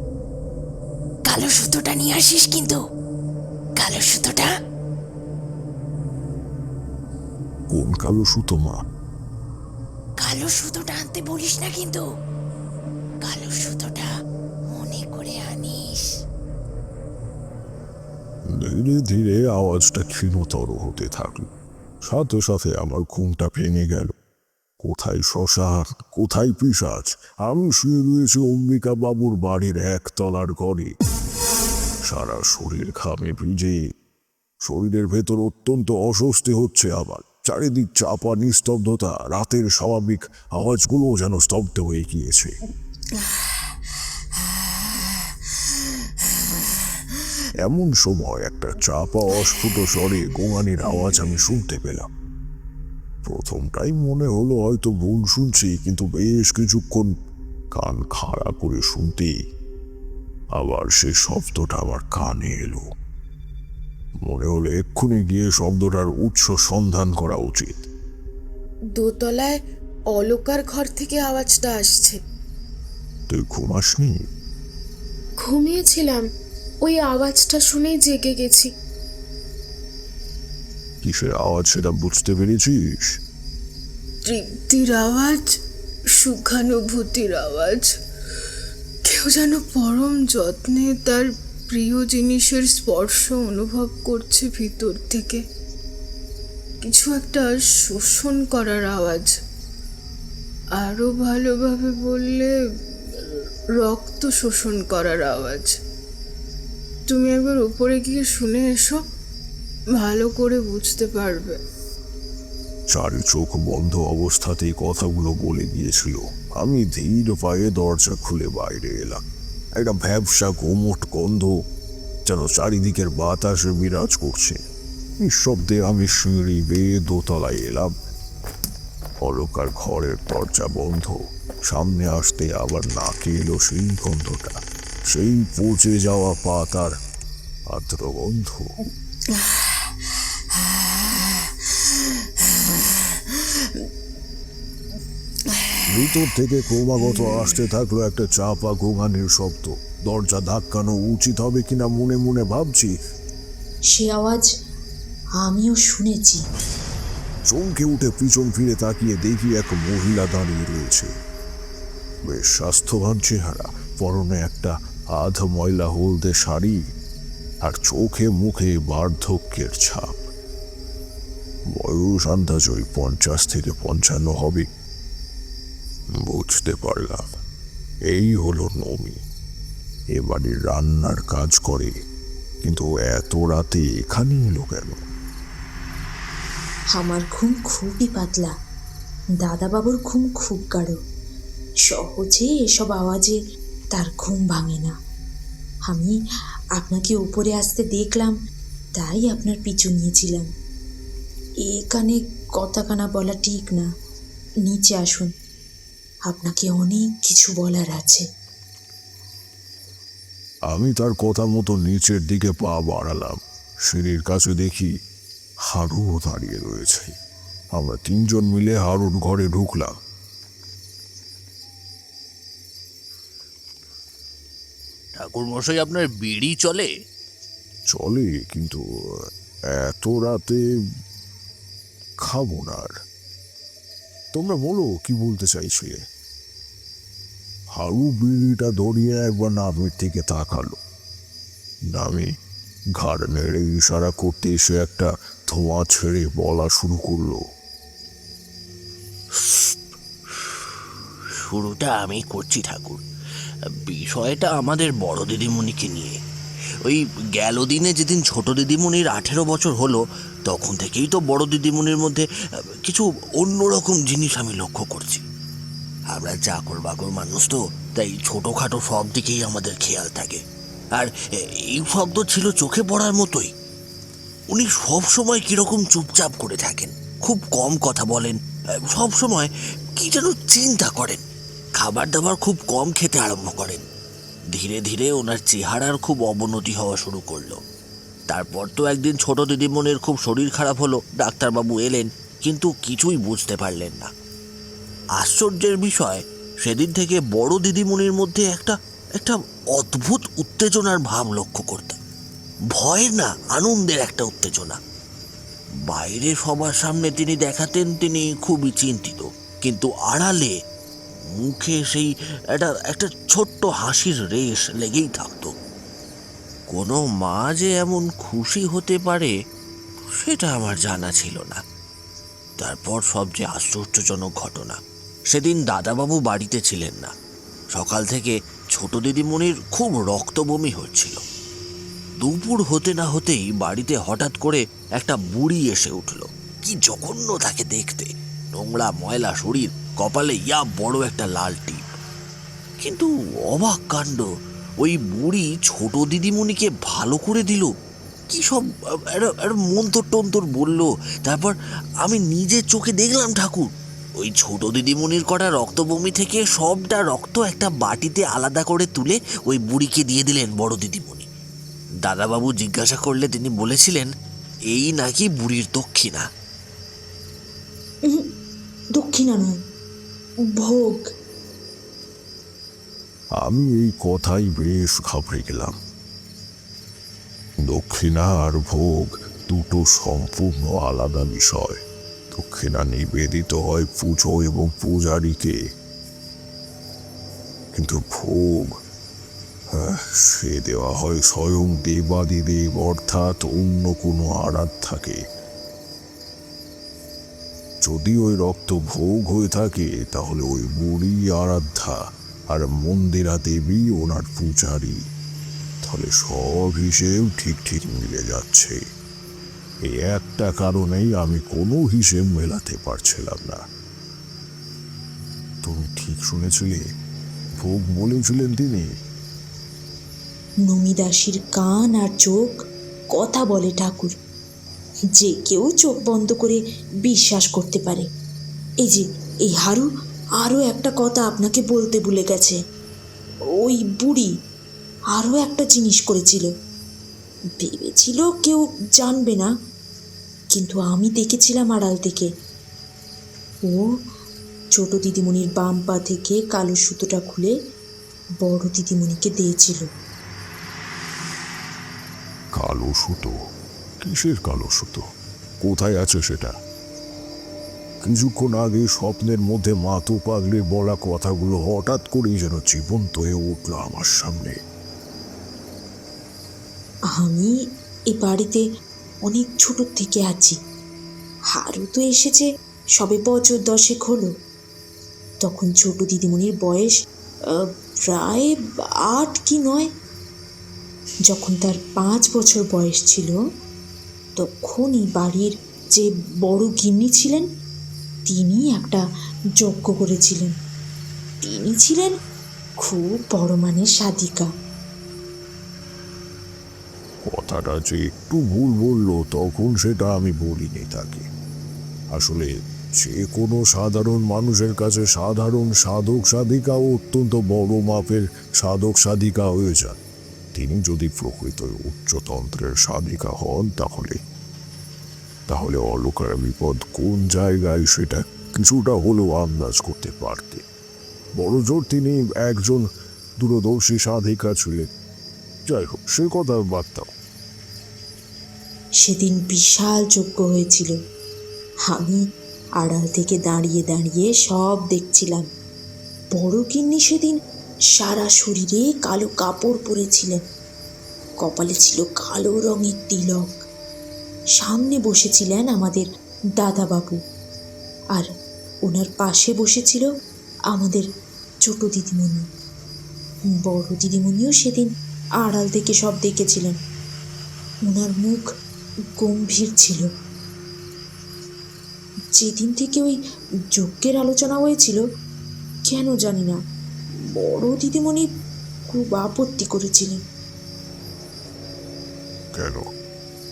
কালো সুতোটা নিয়ে আসিস কিন্তু। কালো সুতোটা। কোন কালো সুতো মা? কালো সুতোটা আনতে বলিস না কিন্তু। কালো সুতোটা মনে করে আনিস। ধীরে ধীরে আওয়াজটা ক্ষীণতর হতে থাকলো। সাথে সাথে আমার ঘুমটা ভেঙে গেল। কোথায় শ্মশান, কোথায় পিশাচ? আমি শুয়ে রয়েছি অম্বিকা বাবুর বাড়ির একতলার ঘরে, সারা শরীর ঘামে ভিজে। শরীরের ভেতর অত্যন্ত অস্বস্তি হচ্ছে আমার। চারিদিক চাপা নিস্তব্ধতা, রাতের স্বাভাবিক আওয়াজগুলো যেন স্তব্ধ হয়ে গিয়েছে। এমন সময় একটা চাপা অস্ফুট স্বরে গোঙানির আওয়াজ আমি শুনতে পেলাম। প্রথমটাই মনে হলো হয়তো ভুল শুনছি, কিন্তু বেশ কিছুক্ষণ কান খাড়া করে শুনতে আবার সে শব্দটা আমার কানে এলো। মনে হলো এক্ষুনি গিয়ে শব্দটার উৎস সন্ধান করা উচিত। দোতলায় অলকার ঘর থেকে আওয়াজটা আসছে। তুই ঘুমাসনি? ঘুমিয়েছিলাম, ওই আওয়াজটা শুনেই জেগে গেছি। কিসের আওয়াজ সেটা বুঝতে পেরেছিস? তৃপ্তির আওয়াজ, সুখানুভূতির আওয়াজ। কেউ যেন পরম যত্নে তার প্রিয় জিনিসের স্পর্শ অনুভব করছে ভিতর থেকে। কিছু একটা শোষণ করার আওয়াজ। আরো ভালোভাবে বললে রক্ত শোষণ করার আওয়াজ। তুমি একবার উপরে গিয়ে শুনে এসো, ভালো করে বুঝতে পারবে। চারি চোখ বন্ধ অবস্থাতেই কথাগুলো বলে গিয়েছিল। আমি ধীর পায়ে দরজা খুলে বাইরে এলাম। একটা ভ্যাবসা গোমট গন্ধ যেন চারিদিকের বাতাসে বিরাজ করছে। নিঃশব্দে আমি সিঁড়ি বেয়ে দোতলায় এলাম। অলকার ঘরের দরজা বন্ধ। সামনে আসতে আবার নাকে এলো সেই গন্ধটা, সেই পচে যাওয়া পাতার আর্দ্র গন্ধ। ভিতর থেকে ক্রমাগত আসতে থাকলো একটা চাপা গোঙানির শব্দ। দরজা ধাক্কানো উচিত হবে কিনা মনে মনে ভাবছি। সে আওয়াজ আমিও শুনেছি। চমকে উঠে পিছন ফিরে তাকিয়ে দেখি এক মহিলা দাঁড়িয়ে রয়েছে। বেশ স্বাস্থ্যবান চেহারা, পরনে একটা আধ ময়লা হলদে শাড়ি, আর চোখে মুখে বার্ধক্যের ছাপ। বয়স আন্দাজ ওই 50 থেকে 55 হবে। বুঝতে পারলাম এই হলো নমি। এ বাড়ির রান্নার কাজ করে, কিন্তু এত রাতে এখানে এলো কেন? আমার ঘুম খুবই পাতলা, দাদাবাবুর ঘুম খুব গাঢ়। সহজে এসব আওয়াজে তার ঘুম ভাঙে না। আমি আপনাকে উপরে আসতে দেখলাম, তাই আপনার পিছু নিয়েছিলাম। এখানে কথা কানা বলা ঠিক না, নিচে আসুন, আপনাকে অনেক কিছু বলার আছে। আমি তার কথা মতো নিচের দিকে পা বাড়ালাম। সিঁড়ির কাছে দেখি হারুও দাঁড়িয়ে রয়েছে। আমরা 3 জন মিলে হারুর ঘরে ঢুকলাম। ঠাকুর মশাই, আপনার বিড়ি চলে? চলে, কিন্তু এত রাতে খাবো না। আর তোমরা বলো কি বলতে চাইছিলে? হারু বিড়িটা ধরিয়ে একবার নামের থেকে তাকালো। নামি ঘাড় নেড়ে ইশারা করতে এসে একটা ধোঁয়া ছেড়ে বলা শুরু করলো। শুরুটা আমি করছি ঠাকুর। বিষয়টা আমাদের বড় দিদিমণিকে নিয়ে। ওই গেল দিনে যেদিন ছোট দিদিমণির 18 বছর হলো, তখন থেকেই তো বড় দিদিমণির মধ্যে কিছু অন্যরকম জিনিস আমি লক্ষ্য করছি। আমরা চাকর বাকর মানুষ তো, তাই ছোটোখাটো সব দিকেই আমাদের খেয়াল থাকে। আর এই শব্দ ছিল চোখে পড়ার মতোই। উনি সব সময় কিরকম চুপচাপ করে থাকেন, খুব কম কথা বলেন, সব সময় কি যেন চিন্তা করেন। খাবার দাবার খুব কম খেতে আরম্ভ করেন। ধীরে ধীরে ওনার চেহারার খুব অবনতি হওয়া শুরু করলো। তারপর তো একদিন ছোট দিদিমণির খুব শরীর খারাপ হলো, ডাক্তারবাবু এলেন, কিন্তু কিছুই বুঝতে পারলেন না। আশ্চর্যের বিষয়, সেদিন থেকে বড় দিদিমণির মধ্যে একটা অদ্ভুত উত্তেজনার ভাব লক্ষ্য করতাম। ভয় না, আনন্দের একটা উত্তেজনা। বাইরে সবার সামনে তিনি দেখাতেন তিনি খুবই চিন্তিত, কিন্তু আড়ালে মুখে সেই একটা ছোট্ট হাসির রেশ লেগেই থাকতো। কোনো মা যে এমন খুশি হতে পারে সেটা আমার জানা ছিল না। তারপর সবচেয়ে আশ্চর্যজনক ঘটনা, সেদিন দাদাবাবু বাড়িতে ছিলেন না। সকাল থেকে ছোট দিদিমণির খুব রক্তবমি হচ্ছিল। দুপুর হতে না হতেই বাড়িতে হঠাৎ করে একটা বুড়ি এসে উঠল। কি জঘন্য তাকে দেখতে, নোংরা ময়লা শরীর, কপালে ইয়া বড় একটা লাল টিপ। কিন্তু অবাক কাণ্ড, ওই বুড়ি ছোট দিদিমণিকে ভালো করে দিল, কি সব মন্তর টন্তর বলল। তারপর আমি নিজের চোখে দেখলাম ঠাকুর, ওই ছোট দিদিমণির করা রক্তবমি থেকে সবটা রক্ত একটা বাটিতে আলাদা করে তুলে ওই বুড়িকে দিয়ে দিলেন বড় দিদিমণি। দাদাবাবু জিজ্ঞাসা করলে তিনি বলেছিলেন এই নাকি বুড়ির দক্ষিণা। দক্ষিণা নয়, ভোগ। আমি এই কথাই বেশ ঘাবড়ে গেলাম। দক্ষিণা আর ভোগ দুটো সম্পূর্ণ আলাদা বিষয়। দক্ষিণা নিবেদিত হয় পুজো এবং পূজারীকে, কিন্তু ভোগ সে দেওয়া হয় স্বয়ং দেবাদিদেব, অর্থাৎ অন্য কোনো আরাধ্যাকে। যদি ওই রক্ত ভোগ হয়ে থাকে তাহলে ওই বুড়ি আরাধ্যা আর মন্দিরা দেবী ওনার পূজারী। তাহলে সব হিসেব ঠিক ঠিক মিলে যাচ্ছে। এই একটা কারণেই আমি কোনো হিসেব মেলাতে পারছিলাম না। তুমি ঠিক শুনেছিলে, ভোগ বলেছিলেন তিনি। নমিদাসীর কান আর চোখ কথা বলে ঠাকুর, যে কেউ চোখ বন্ধ করে বিশ্বাস করতে পারে। এই যে এই হারু আরও একটা কথা আপনাকে বলতে ভুলে গেছে। ওই বুড়ি আরও একটা জিনিস করেছিল, ভেবেছিল কেউ জানবে না, কিন্তু আমি দেখেছিলাম আড়াল থেকে। ও ছোট দিদিমণির বাম পা থেকে কালো সুতোটা খুলে বড় দিদিমণিকে দিয়েছিল। কালো সুতো? কিসের কালো সুতো? কোথায় আছে সেটা? কিছুক্ষণ আগে স্বপ্নের মধ্যে মাতো পাগলির বলা কথাগুলো হঠাৎ করেই যেন জীবন্ত হয়ে উঠল আমার সামনে। আমি এ বাড়িতে অনেক ছোট থেকে আছি। হারু তো এসেছে সবে বছর 10 হলো। তখন ছোট দিদিমণির বয়স প্রায় 8 কি 9। যখন তার 5 বছর বয়স ছিল, তখন এই বাড়ির যে বড় গিন্নি ছিলেন, তিনি একটা যজ্ঞ করেছিলেন। তিনি ছিলেন খুব বড় মানের সাধিকা। কথাটা যে একটু ভুল বললো তখন সেটা আমি বলিনি তাকে। আসলে যে কোনো সাধারণ মানুষের কাছে সাধারণ সাধক সাধিকাও অত্যন্ত বড় মাপের সাধক সাধিকা হয়ে যান। তিনি যদি প্রকৃত উচ্চতন্ত্রের সাধিকা হন তাহলে অলকার বিপদ কোন জায়গায় সেটা কিছুটা হলেও আন্দাজ করতে পারতে। বড় জোর তিনি একজন দূরদর্শী সাধিকা ছিলেন। যাই হোক, সে কথা বাদ দাও। সেদিন বিশাল যজ্ঞ হয়েছিল। আমি আড়াল থেকে দাঁড়িয়ে দাঁড়িয়ে সব দেখছিলাম। বড় গিন্নি সেদিন সারা শরীরে কালো কাপড় পরেছিলেন। কপালে ছিল কালো রঙের তিলক। সামনে বসেছিলেন আমাদের দাদাবাবু, আর ওনার পাশে বসেছিল আমাদের ছোট দিদিমণি। বড় দিদিমণিও সেদিন আড়াল থেকে সব দেখেছিলেন। ওনার মুখ গম্ভীর ছিল। যেদিন থেকে ওই যজ্ঞের আলোচনা হয়েছিল, কেন জানি না, বড় দিদিমণি খুব আপত্তি করেছিলেন। কেন?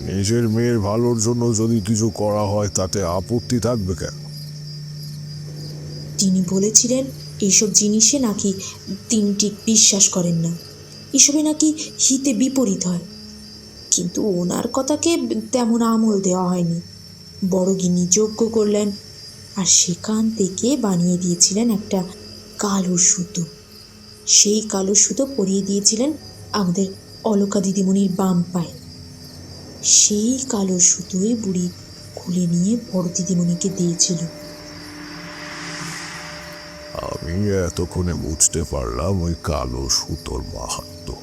নিজের মেয়ের ভালোর জন্য যদি কিছু করা হয় তাতে আপত্তি থাকবে কেন? তিনি বলেছিলেন এইসব জিনিসে নাকি তিনি ঠিক বিশ্বাস করেন না। এসবে নাকি হিতে বিপরীত হয়। কিন্তু ওনার কথাকে তেমন আমল দেওয়া হয়নি। বড় গিন্নি যজ্ঞ করলেন, আর সেখান থেকে বানিয়ে দিয়েছিলেন একটা কালো সুতো। সেই কালো সুতো পরিয়ে দিয়েছিলেন আমাদের অলকা দিদিমণির বাম পায়ে। সেই কালো সুতোই বুড়ি খুলে নিয়ে বড় দিদিমণিকে দিয়েছিল। আমি এতক্ষণে বুঝতে পারলাম ওই কালো সুতোর মাহাত্ম্য।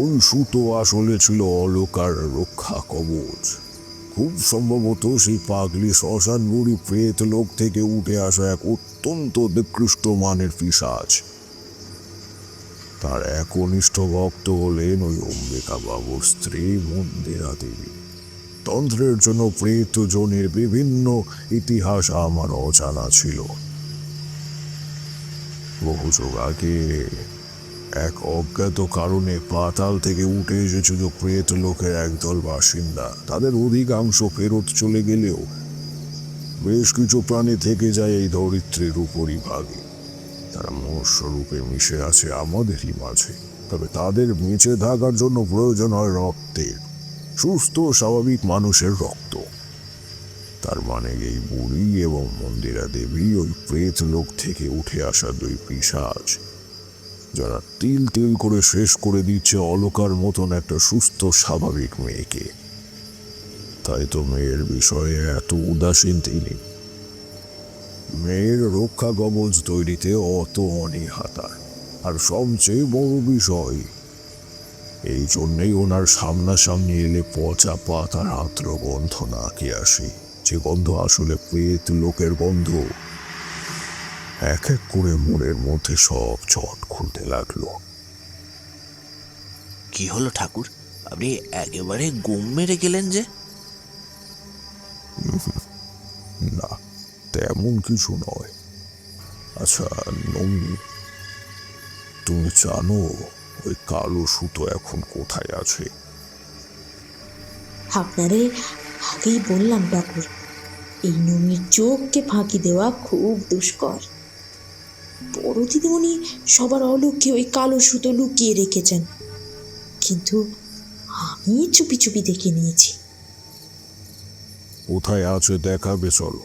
ওই সুতো আসলে ছিল অলকার রক্ষা কবচ। খুব সম্ভবত সেই পাগলি শ্মশান বুড়ি প্রেত লোক থেকে উঠে আসা এক অত্যন্ত নিকৃষ্ট মানের পিশাচ। তার একনিষ্ঠ ভক্ত হলেন ওই অম্বিকা বাবুর স্ত্রী মন্দিরা দেবী। তন্ত্রের জন্য প্রেত জনের বিভিন্ন ইতিহাস আমার অজানা ছিল। বহু যুগ আগে এক অজ্ঞাত কারণে পাতাল থেকে উঠে এসেছিল প্রেত লোকের একদল বাসিন্দা। তাদের অধিকাংশ ফেরত চলে গেলেও বেশ কিছু প্রাণী থেকে যায় এই ধরিত্রীর উপরিভাগে। তারা মনুষ্য রূপে মিশে আছে আমাদেরই মাঝে। তবে তাদের বেঁচে থাকার জন্য প্রয়োজন হয় রক্তের, সুস্থ স্বাভাবিক মানুষের রক্ত। তার মানে এই বুড়ি এবং মন্দিরা দেবী ওই প্রেত লোক থেকে উঠে আসা দুই পিশাচ, যারা তিল তিল করে শেষ করে দিচ্ছে অলকার মতন একটা সুস্থ স্বাভাবিক মেয়েকে। তাই তো মেয়ের বিষয়ে এত উদাসীন তিনি। মেয়ের রক্ষা কবচ তৈরিতে অত অনীহাতার। আর সবচেয়ে বড় বিষয়, এই জন্যেই ওনার সামনাসামনি এলে পচা পাতার আর্দ্র গন্ধ নাকে আসে, যে গন্ধ আসলে প্রেত লোকের গন্ধ। এক এক করে মনের মধ্যে সব চট খুলতে লাগলো। কি হলো ঠাকুর, আপনি একেবারে গুম মেরে গেলেন যে? না, তেমন কিছু নয়। আচ্ছা নমি, তুমি জানো ওই কালো সুতো এখন কোথায় আছে? আপনারে আগেই বললাম ঠাকুর, এই নমির চোখকে ফাঁকি দেওয়া খুব দুষ্কর। বড় দিদিমণি সবার অলক্ষ্যে ওই কালো সুতো লুকিয়ে রেখেছেন, কিন্তু আমি চুপি চুপি দেখে নিয়েছি। কোথায় আছে দেখাবে চলো।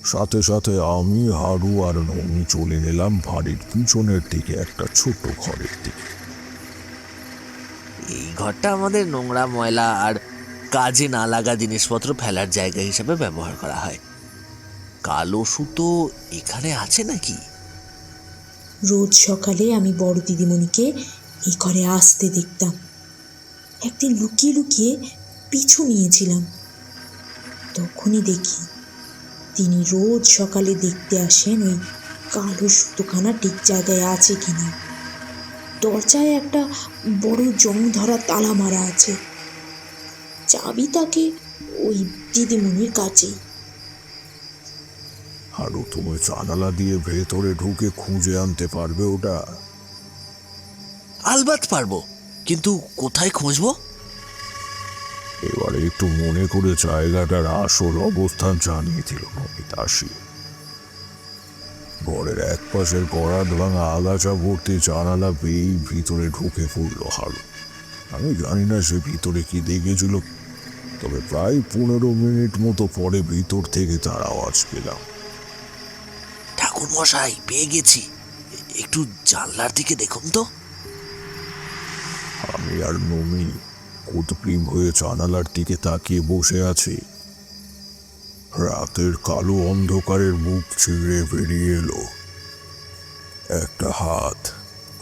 সাথে সাথে আমি, হারু আর নমি চলে এলাম বাড়ির পিছনের দিকে একটা ছোট ঘরের দিকে। এই ঘরটা আমাদের নোংরা ময়লা আর কাজে না লাগা জিনিসপত্র ফেলার জায়গা হিসেবে ব্যবহার করা হয়। কালো সুতো এখানে আছে নাকি? রোজ সকালে আমি বড় দিদিমণিকে এই ঘরে আসতে দেখতাম। একদিন লুকিয়ে লুকিয়ে পিছু নিয়েছিলাম। তখনই দেখি তিনি রোজ সকালে দেখতে আসেন ওই কালো সুতোখানা ঠিক জায়গায় আছে কিনা। দরজায় একটা বড় জং ধরা তালা মারা আছে। চাবি তাকে ওই দিদিমণির কাছেই। হারু, তুমি জানালা দিয়ে ভেতরে ঢুকে খুঁজে আনতে পারবে ওটা? আলবাত পারবো, কিন্তু কোথায় খুঁজবো? এবারে একটু মনে করে জায়গাটার আসল অবস্থান জানিয়ে দিল নমিতাশি। ঘরের এক পাশের গড়াত ভাঙা আগাছা ভর্তি জানালা বেয়েই ভিতরে ঢুকে পড়ল হারু। আমি জানি না সে ভিতরে কি দেখেছিল, তবে প্রায় 15 মিনিট মতো পরে ভিতর থেকে তার আওয়াজ পেলাম। ঠাকুর মশাই, পেয়ে গেছি, একটু জানলার দিকে দেখুন তো। আমি আর নমি উদ্গ্রীব হয়ে জানালার দিকে তাকিয়ে বসে আছি। রাতের কালো অন্ধকারের মুখ ছিঁড়ে বেরিয়ে এলো একটা হাত,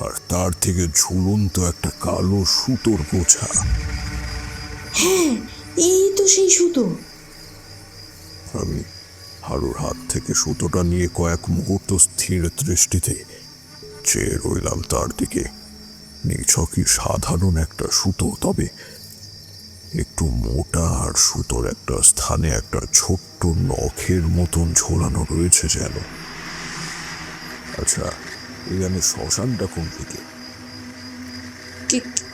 আর তার থেকে ঝুলন্ত একটা কালো সুতোর গোছা। হ্যাঁ, এই তো সেই সুতো। আমি হারুর হাত থেকে সুতোটা নিয়ে কয়েক মুহূর্ত স্থির দৃষ্টিতে চেয়ে রইলাম তার দিকে। নিছকই সাধারণ একটা সুতো, তবে একটু মোটা, আর সুতোর একটা স্থানে একটা ছোট্ট নখের মতন ঝোলানো রয়েছে যেন। আচ্ছা, এখানে শ্মশানটা কোন দিকে?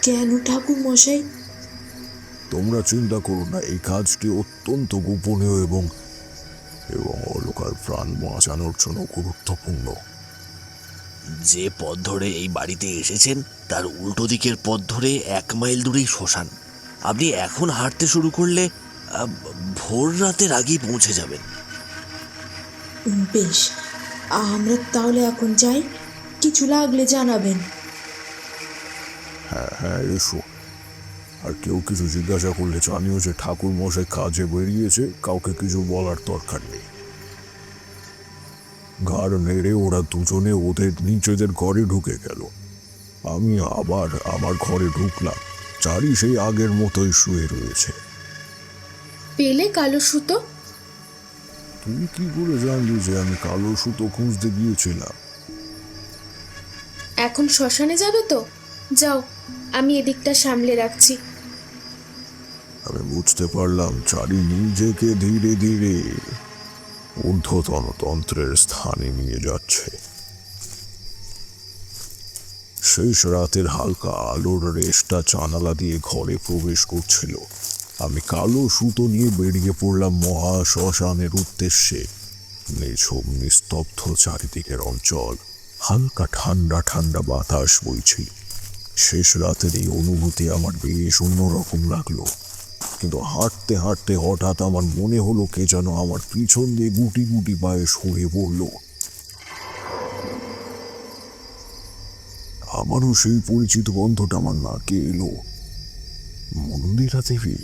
কেন ঠাকুর মশাই? তোমরা চিন্তা করো না, এই কাজটি অত্যন্ত গোপনীয় এবং অলকার প্রাণ বাঁচানোর জন্য গুরুত্বপূর্ণ। যে পথ ধরে এই বাড়িতে এসেছেন তার উল্টো দিকের পথ ধরে 1 মাইল দূরেই শ্মশান। আপনি এখন হাঁটতে শুরু করলে ভোর রাতের আগেই পৌঁছে যাবেন। বেশ, আমরা তাহলে এখন যাই, কিছু লাগলে জানাবেন। হ্যাঁ হ্যাঁ, এসো। আর কেউ কিছু জিজ্ঞাসা করলে জানিও যে ঠাকুর মশাই কাজে বেরিয়েছে, কাউকে কিছু বলার দরকার নেই। ঘাড় নেড়ে ওরা দুজনে ওদের নিজেদের ঘরে ঢুকে গেল। আমি আবার আমার ঘরে ঢুকলাম। চারি সেই আগের মতোই শুয়ে রয়েছে। পেলে কালো সুতো? তুমি কি করে জানলি যে আমি কালো সুতো খুঁজতে গিয়েছিলাম? এখন শ্মশানে যাবে তো? যাও, আমি এদিকটা সামলে রাখছি। আমি বুঝতে পারলাম চারি নিজেকে ধীরে ধীরে ঊর্ধ্বতন তন্ত্রের স্থানে নিয়ে যাচ্ছে। শেষ রাতের হালকা আলোর রেশটা জানালা দিয়ে ঘরে প্রবেশ করছিল। আমি কালো সুতো নিয়ে বেরিয়ে পড়লাম মহা শ্মশানের উদ্দেশ্যে। নিঝুম নিস্তব্ধ চারিদিকের অঞ্চল, হালকা ঠান্ডা ঠান্ডা বাতাস বইছে। শেষ রাতের এই অনুভূতি আমার বেশ অন্যরকম লাগলো। কিন্তু হাঁটতে হাঁটতে হঠাৎ আমার মনে হলো কে যেন আমার পিছন দিয়ে গুটি গুটি পায়ে সরে পড়ল। আমারও সেই পরিচিত গন্ধটা আমার নাকে এলো। মন্দিরা দেবী,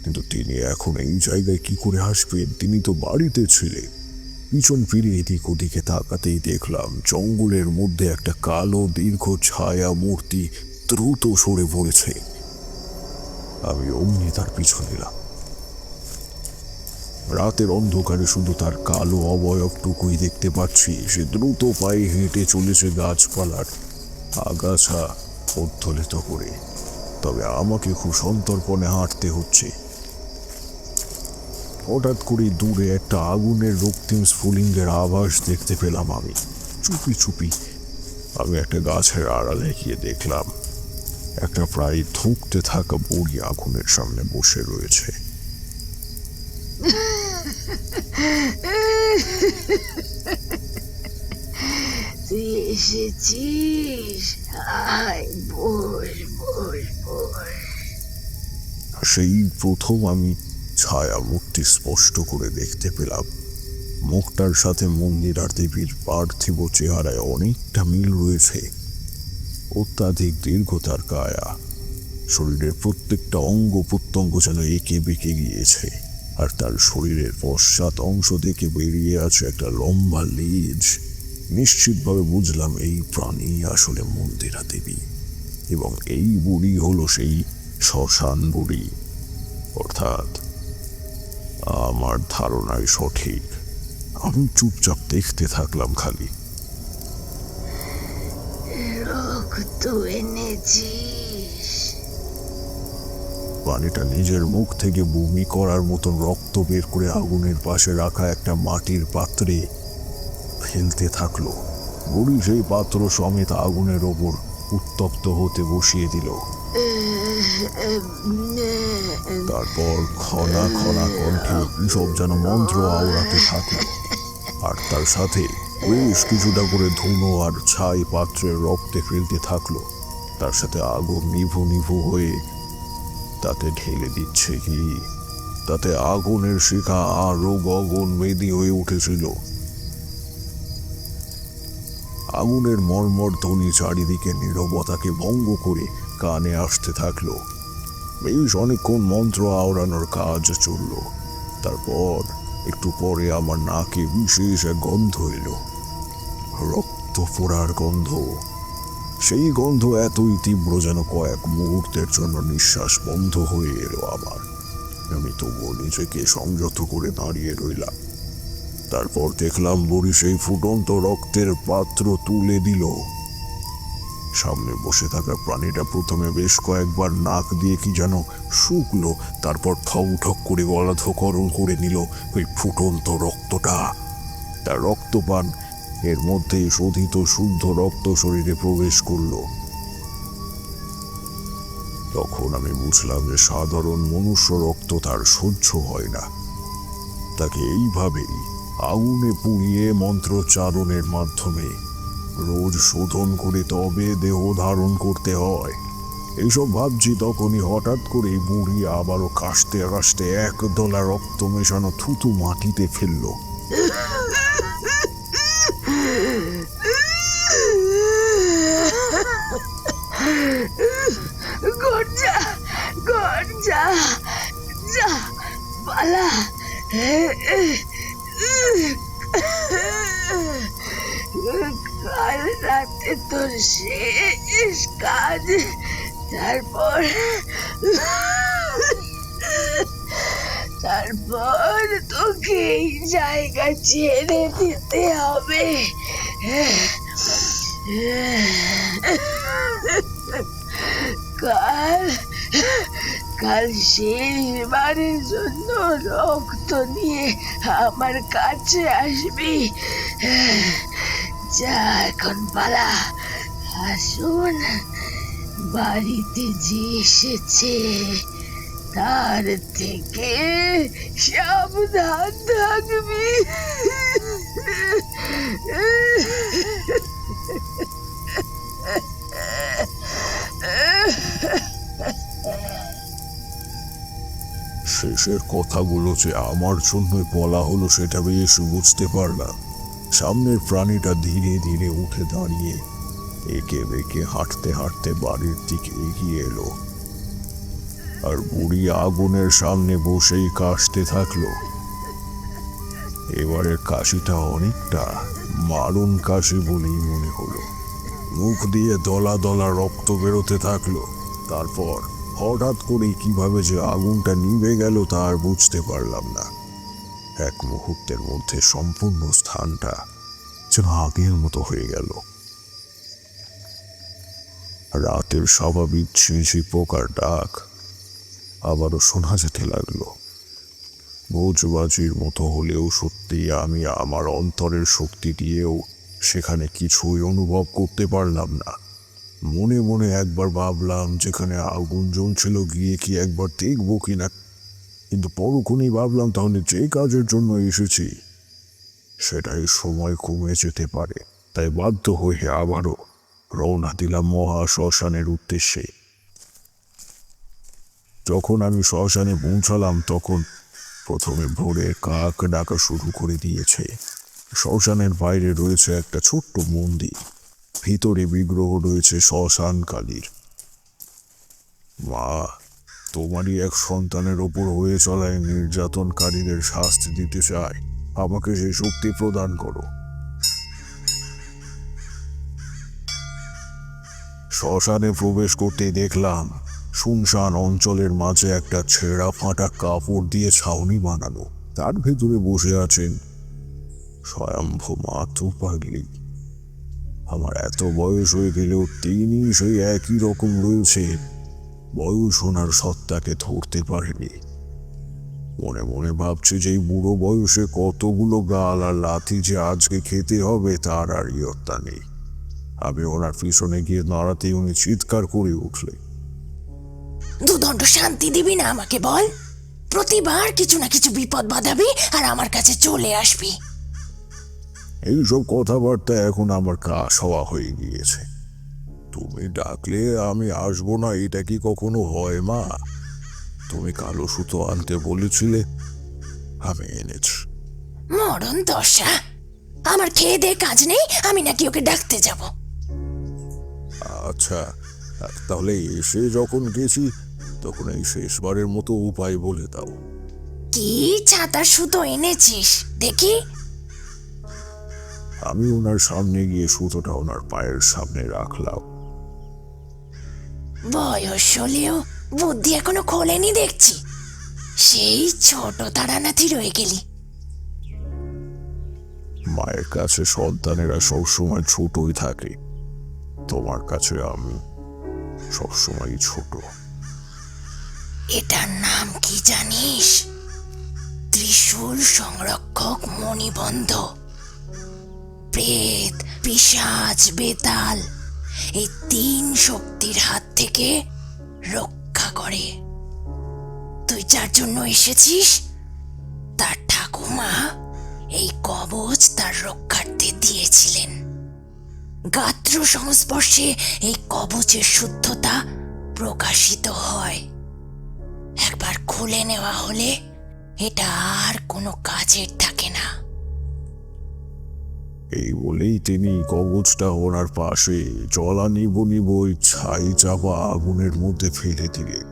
কিন্তু তিনি এখন এই জায়গায় কি করে আসবেন? তিনি তো বাড়িতে ছিলেন। পিছন ফিরে এদিক ওদিকে তাকাতেই দেখলাম জঙ্গলের মধ্যে একটা কালো দীর্ঘ ছায়া মূর্তি দ্রুত সরে পড়েছে। আমি অমনি তার পিছু নিলাম। রাতের অন্ধকারে শুধু তার কালো অবয়বটুকুই দেখতে পাচ্ছি। সে দ্রুত পায়ে হেঁটে চলেছে গাছপালার আগাছা উত্থলিত করে। তবে আমাকে খুব সন্তর্পণে হাঁটতে হচ্ছে। হঠাৎ করে দূরে একটা আগুনের রক্তিম স্ফুলিঙ্গের আভাস দেখতে পেলাম। আমি চুপি চুপি একটা গাছের আড়ালে গিয়ে দেখলাম একটা প্রায় ধুঁকতে থাকা বুড়ি আগুনের সামনে বসে রয়েছে। তুই এসেছিস, আয় বস বস বস। সেই প্রথম আমি ছায়া মূর্তি স্পষ্ট করে দেখতে পেলাম। মুখটার সাথে মন্দিরা দেবীর পার্থিব চেহারায় অনেকটা মিল রয়েছে। অত্যাধিক দীর্ঘ তার কায়া, শরীরের প্রত্যেকটা অঙ্গ প্রত্যঙ্গ যেন এঁকে বেঁকে গিয়েছে, আর তার শরীরের পশ্চাৎ অংশ থেকে বেরিয়ে আছে একটা লম্বা লেজ। নিশ্চিতভাবে বুঝলাম এই প্রাণী আসলে মন্দিরা দেবী, এবং এই বুড়ি হলো সেই শ্মশান বুড়ি। অর্থাৎ আমার ধারণাই সঠিক। আমি চুপচাপ দেখতে থাকলাম খালি। রক্ত এনেছিস? প্রাণীটা নিজের মুখ থেকে বমি করার মতন রক্ত বের করে আগুনের পাশে রাখা একটা মাটির পাত্রে ফেলতে থাকলো। বুড়ি সেই পাত্র সমেত আগুনের ওপর উত্তপ্ত হতে বসিয়ে দিল। তারপর খনা খনা কণ্ঠে কিসব যেন মন্ত্র আওড়াতে থাকলো, আর তার সাথে বেশ কিছুটা করে ধুনো আর ছাই পাত্রের রক্তে ফেলতে থাকলো। তার সাথে আগুন নিভু নিভু হয়ে তাতে ঢেলে দিচ্ছে কি, তাতে আগুনের শিখা আরো গগন মেদি হয়ে উঠেছিল। আগুনের মর্মর ধ্বনি চারিদিকে নীরবতাকে ভঙ্গ করে কানে আসতে থাকলো। বেশ অনেকক্ষণ মন্ত্র আওড়ানোর কাজ চলল। তারপর একটু পরে আমার নাকে বিশেষ এক গন্ধ এলো, রক্ত পোড়ার গন্ধ। সেই গন্ধ এতই তীব্র যেন কয়েক মুহূর্তের জন্য নিঃশ্বাস বন্ধ হয়ে এলো আমার। আমি তবুও নিজেকে সংযত করে দাঁড়িয়ে রইলাম। তারপর দেখলাম বুড়ি সেই ফুটন্ত রক্তের পাত্র তুলে দিল। সামনে বসে থাকা প্রাণীটা প্রথমে বেশ কয়েকবার নাক দিয়ে কি যেন শুকলো, তারপর ঠক করে গলা ধোকরণ করে নিল ওই ফুটন্ত রক্তটা। তার রক্তপান এর মধ্যে শোধিত শুদ্ধ রক্ত শরীরে প্রবেশ করলো। তখন আমি বুঝলাম যে সাধারণ মনুষ্য রক্ত তার সহ্য হয় না। তাকে এইভাবেই আগুনে পুড়িয়ে মন্ত্রোচ্চারণের মাধ্যমে রোজ শোধন করে তবে দেহ ধারণ করতে হয়। এইসব ভাবছি তখনই হঠাৎ করে বুড়ি আবারও কাশতে কাশতে এক দলা রক্ত মেশানো থুতু মাটিতে ফেলল। গর্জা গর্জা, যা পালা। কাল রাতে তোর শেষ কাজ, তারপর তোকে এই জায়গা ছেড়ে দিতে হবে। কাল শেষবারের জন্য রক্ত নিয়ে আমার কাছে আসবি। যা এখন পালা। আসুন, বাড়িতে যে এসেছে তার থেকে সাবধান থাকবি। শেষের কথাগুলো যে আমার জন্যই বলা হলো সেটা বেশ বুঝতে পারলাম। সামনের প্রাণীটা ধীরে ধীরে উঠে দাঁড়িয়ে একে বেঁকে হাঁটতে হাঁটতে বাড়ির দিকে এগিয়ে এলো, আর বুড়ি আগুনের সামনে বসেই কাশতে থাকলো। এবারের কাশিটা অনেকটা মারণ কাশি বলেই মনে হলো। মুখ দিয়ে দলা দলা রক্ত বেরোতে থাকলো। তারপর হঠাৎ করে কিভাবে যে আগুনটা নিভে গেল তা আর বুঝতে পারলাম না। এক মুহূর্তের মধ্যে সম্পূর্ণ স্থানটা যেন আগের মতো হয়ে গেল। রাতের স্বাভাবিক ঝিঁঝি পোকার ডাক আবারও শোনা যেতে লাগলো। বোঝবাজির মতো হলেও সত্যি আমি আমার অন্তরের শক্তি দিয়েও সেখানে কিছুই অনুভব করতে পারলাম না। মনে মনে একবার ভাবলাম যেখানে আগুন জ্বলছিল গিয়ে কি একবার দেখবো কিনা, কিন্তু পরক্ষণেই ভাবলাম তাহলে যে কাজের জন্য এসেছি সেটাই সময় কমে যেতে পারে। তাই বাধ্য হয়ে আবারও রওনা দিলাম মহা শ্মশানের উদ্দেশ্যে। যখন আমি শ্মশানে পৌঁছালাম তখন প্রথমে ভোরে কাক ডাকা শুরু করে দিয়েছে। শ্মশানের বাইরে রয়েছে একটা ছোট্ট মন্দির, ভিতরে বিগ্রহ রয়েছে শ্মশান কালীর। মা, তোমারই এক সন্তানের ওপর হয়ে চলায় নির্যাতনকারীদের শাস্তি দিতে চায়, আমাকে সেই শক্তি প্রদান করো। শ্মশানে প্রবেশ করতেই দেখলাম শুনশান অঞ্চলের মাঝে একটা ছেঁড়া ফাটা কাপড় দিয়ে ছাউনি বানানো, তার ভেতরে বসে আছেন স্বয়ম্ভু মাতু পাগলি। আমার এত বয়স হয়ে গেলেও তিনি সেই একই রকম রয়েছে, বয়স ওনার সত্তাকে ধরতে পারেনি। মনে মনে ভাবছি যে এই বুড়ো বয়সে কতগুলো গাল আর লাথি যে আজকে খেতে হবে তার আর ইয়ত্তা নেই। আমি ওনার পিছনে গিয়ে দাঁড়াতেই উনি চিৎকার করে উঠলে, দুদণ্ড শান্তি দিবি না আমাকে বল? প্রতিবার কিছু না কিছু বিপদ বাঁধাবি আর আমার কাছে চলে আসবি। এইসব কথাবার্তা এখন আমার কাশ হওয়া হয়ে গিয়েছে। তুমি ডাকলে আমি আসবো না এটা কি কখনো হয় মা? তুমি কালো সুতো আনতে বলেছিলে, আমি এনেছি। মরণ দশা, আমার খেয়ে দে কাজ নেই, আমি নাকি ওকে ডাকতে যাব? আচ্ছা, তাহলে এসে যখন গেছি তখন এই শেষবারের মতো উপায় বলে দাও। কি ছাতার সুতো এনেছিস দেখি? আমি ওনার সামনে গিয়ে সুতোটা ওনার পায়ের সামনে রাখলাম। বয়স হলেও বুদ্ধি এখনো খোলেনি দেখছি, সেই ছোট তারানাথি রয়ে গেলি। মায়ের কাছে সন্তানেরা সবসময় ছোটই থাকে, তোমার কাছে আমি সবসময় ছোট। এটার নাম কি জানিস? ত্রিশূল সংরক্ষক মণিবন্ধ। প্রেত, পিশাচ, বেতাল এই 3 শক্তির হাত থেকে রক্ষা করে। তুই যার জন্য এসেছিস তার ঠাকুমা এই কবচ তার রক্ষার্থে দিয়েছিলেন। গাত্র সংস্পর্শে এই কবচের শুদ্ধতা প্রকাশিত হয়। একবার খুলে নেওয়া হলে এটা আর কোনো কাজের থাকে না। এই বলেই তিনি কবচটা ওনার পাশে জ্বলানি বই ছাই চাপা আগুনের মধ্যে ফেলে দিলেন।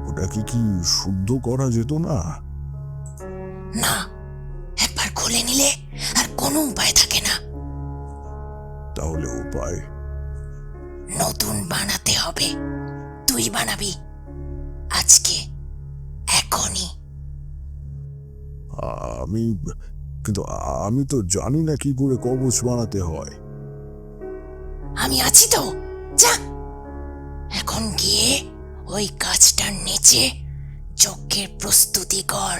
ওটা কি শুদ্ধ করা যেত না? না, একবার খুলে নিলে আর কোনো উপায় থাকে না। তাহলে উপায়? নতুন বানাতে হবে। তুই বানাবি আজকে, এখনই। কিন্তু আমি তো জানি না কি করে কবচ বানাতে হয়। আমি আছি তো, যা এখন গিয়ে ওই গাছটার নিচে যজ্ঞের প্রস্তুতি কর।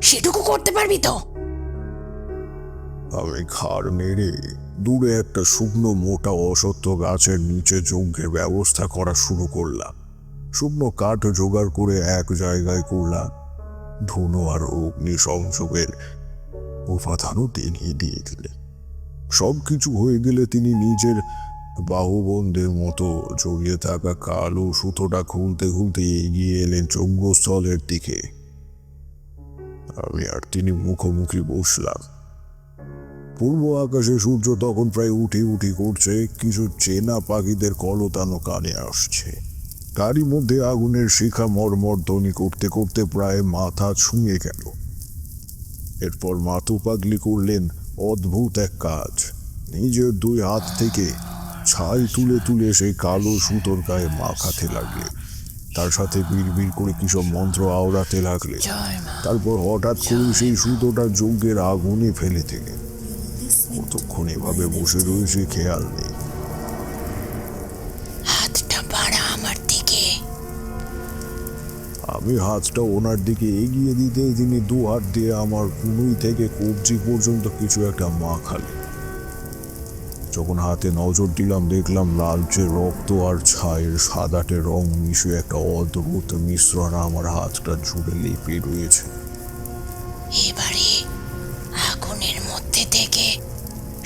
সেটুকু করতে পারবি তো? আমি ঘাড় নেড়ে দূরে একটা শুকনো মোটা অসত্য গাছের নিচে যজ্ঞের ব্যবস্থা করা শুরু করলাম। শুকনো কাঠ জোগাড় করে এক জায়গায় করলাম। ধুনো আর অগ্নি সংযোগের উপাদানও তিনি দিয়ে দিলেন। সবকিছু হয়ে গেলে তিনি নিজের বাহুবন্ধের মতো জড়িয়ে থাকা কালো সুতোটা খুলতে খুলতে এগিয়ে এলেন যজ্ঞস্থলের দিকে। আমি আর তিনি মুখোমুখি বসলাম। পূর্ব আকাশে সূর্য তখন প্রায় উঠি উঠি করছে, কিছু চেনা পাখিদের কলতানো কানে আসছে। তারই মধ্যে আগুনের শিখা মরমর ধ্বনি করতে করতে প্রায় মাথা ছুঁয়ে গেল। এরপর মাতু পাগলি করলেন অদ্ভুত এক কাজ। নিজের 2 হাত থেকে ছাই তুলে তুলে সেই কালো সুতোর গায়ে মাখাতে লাগলেন। তার সাথে বিড়বিড় করে কিসব মন্ত্র আওড়াতে লাগলেন। তারপর হঠাৎ করে সেই সুতোটা যজ্ঞের আগুনে ফেলে দিলেন। কতক্ষণ এভাবে বসে রয়েছে খেয়াল নেই। হাতটা বাড়া আমার দিকে। আমি হাতটা ওনার দিকে এগিয়ে দিতেই তিনি 2 হাত দিয়ে আমার কুনুই থেকে কবজি পর্যন্ত কিছু একটা মাখালেন। যখন হাতে নজর দিলাম দেখলাম লালচে রক্ত আর ছায়ের সাদাটে রং মিশে একটা অদ্ভুত মিশ্রণ আমার হাতটা জুড়ে লেপে রয়েছে। এবারে আগুনের মধ্যে থেকে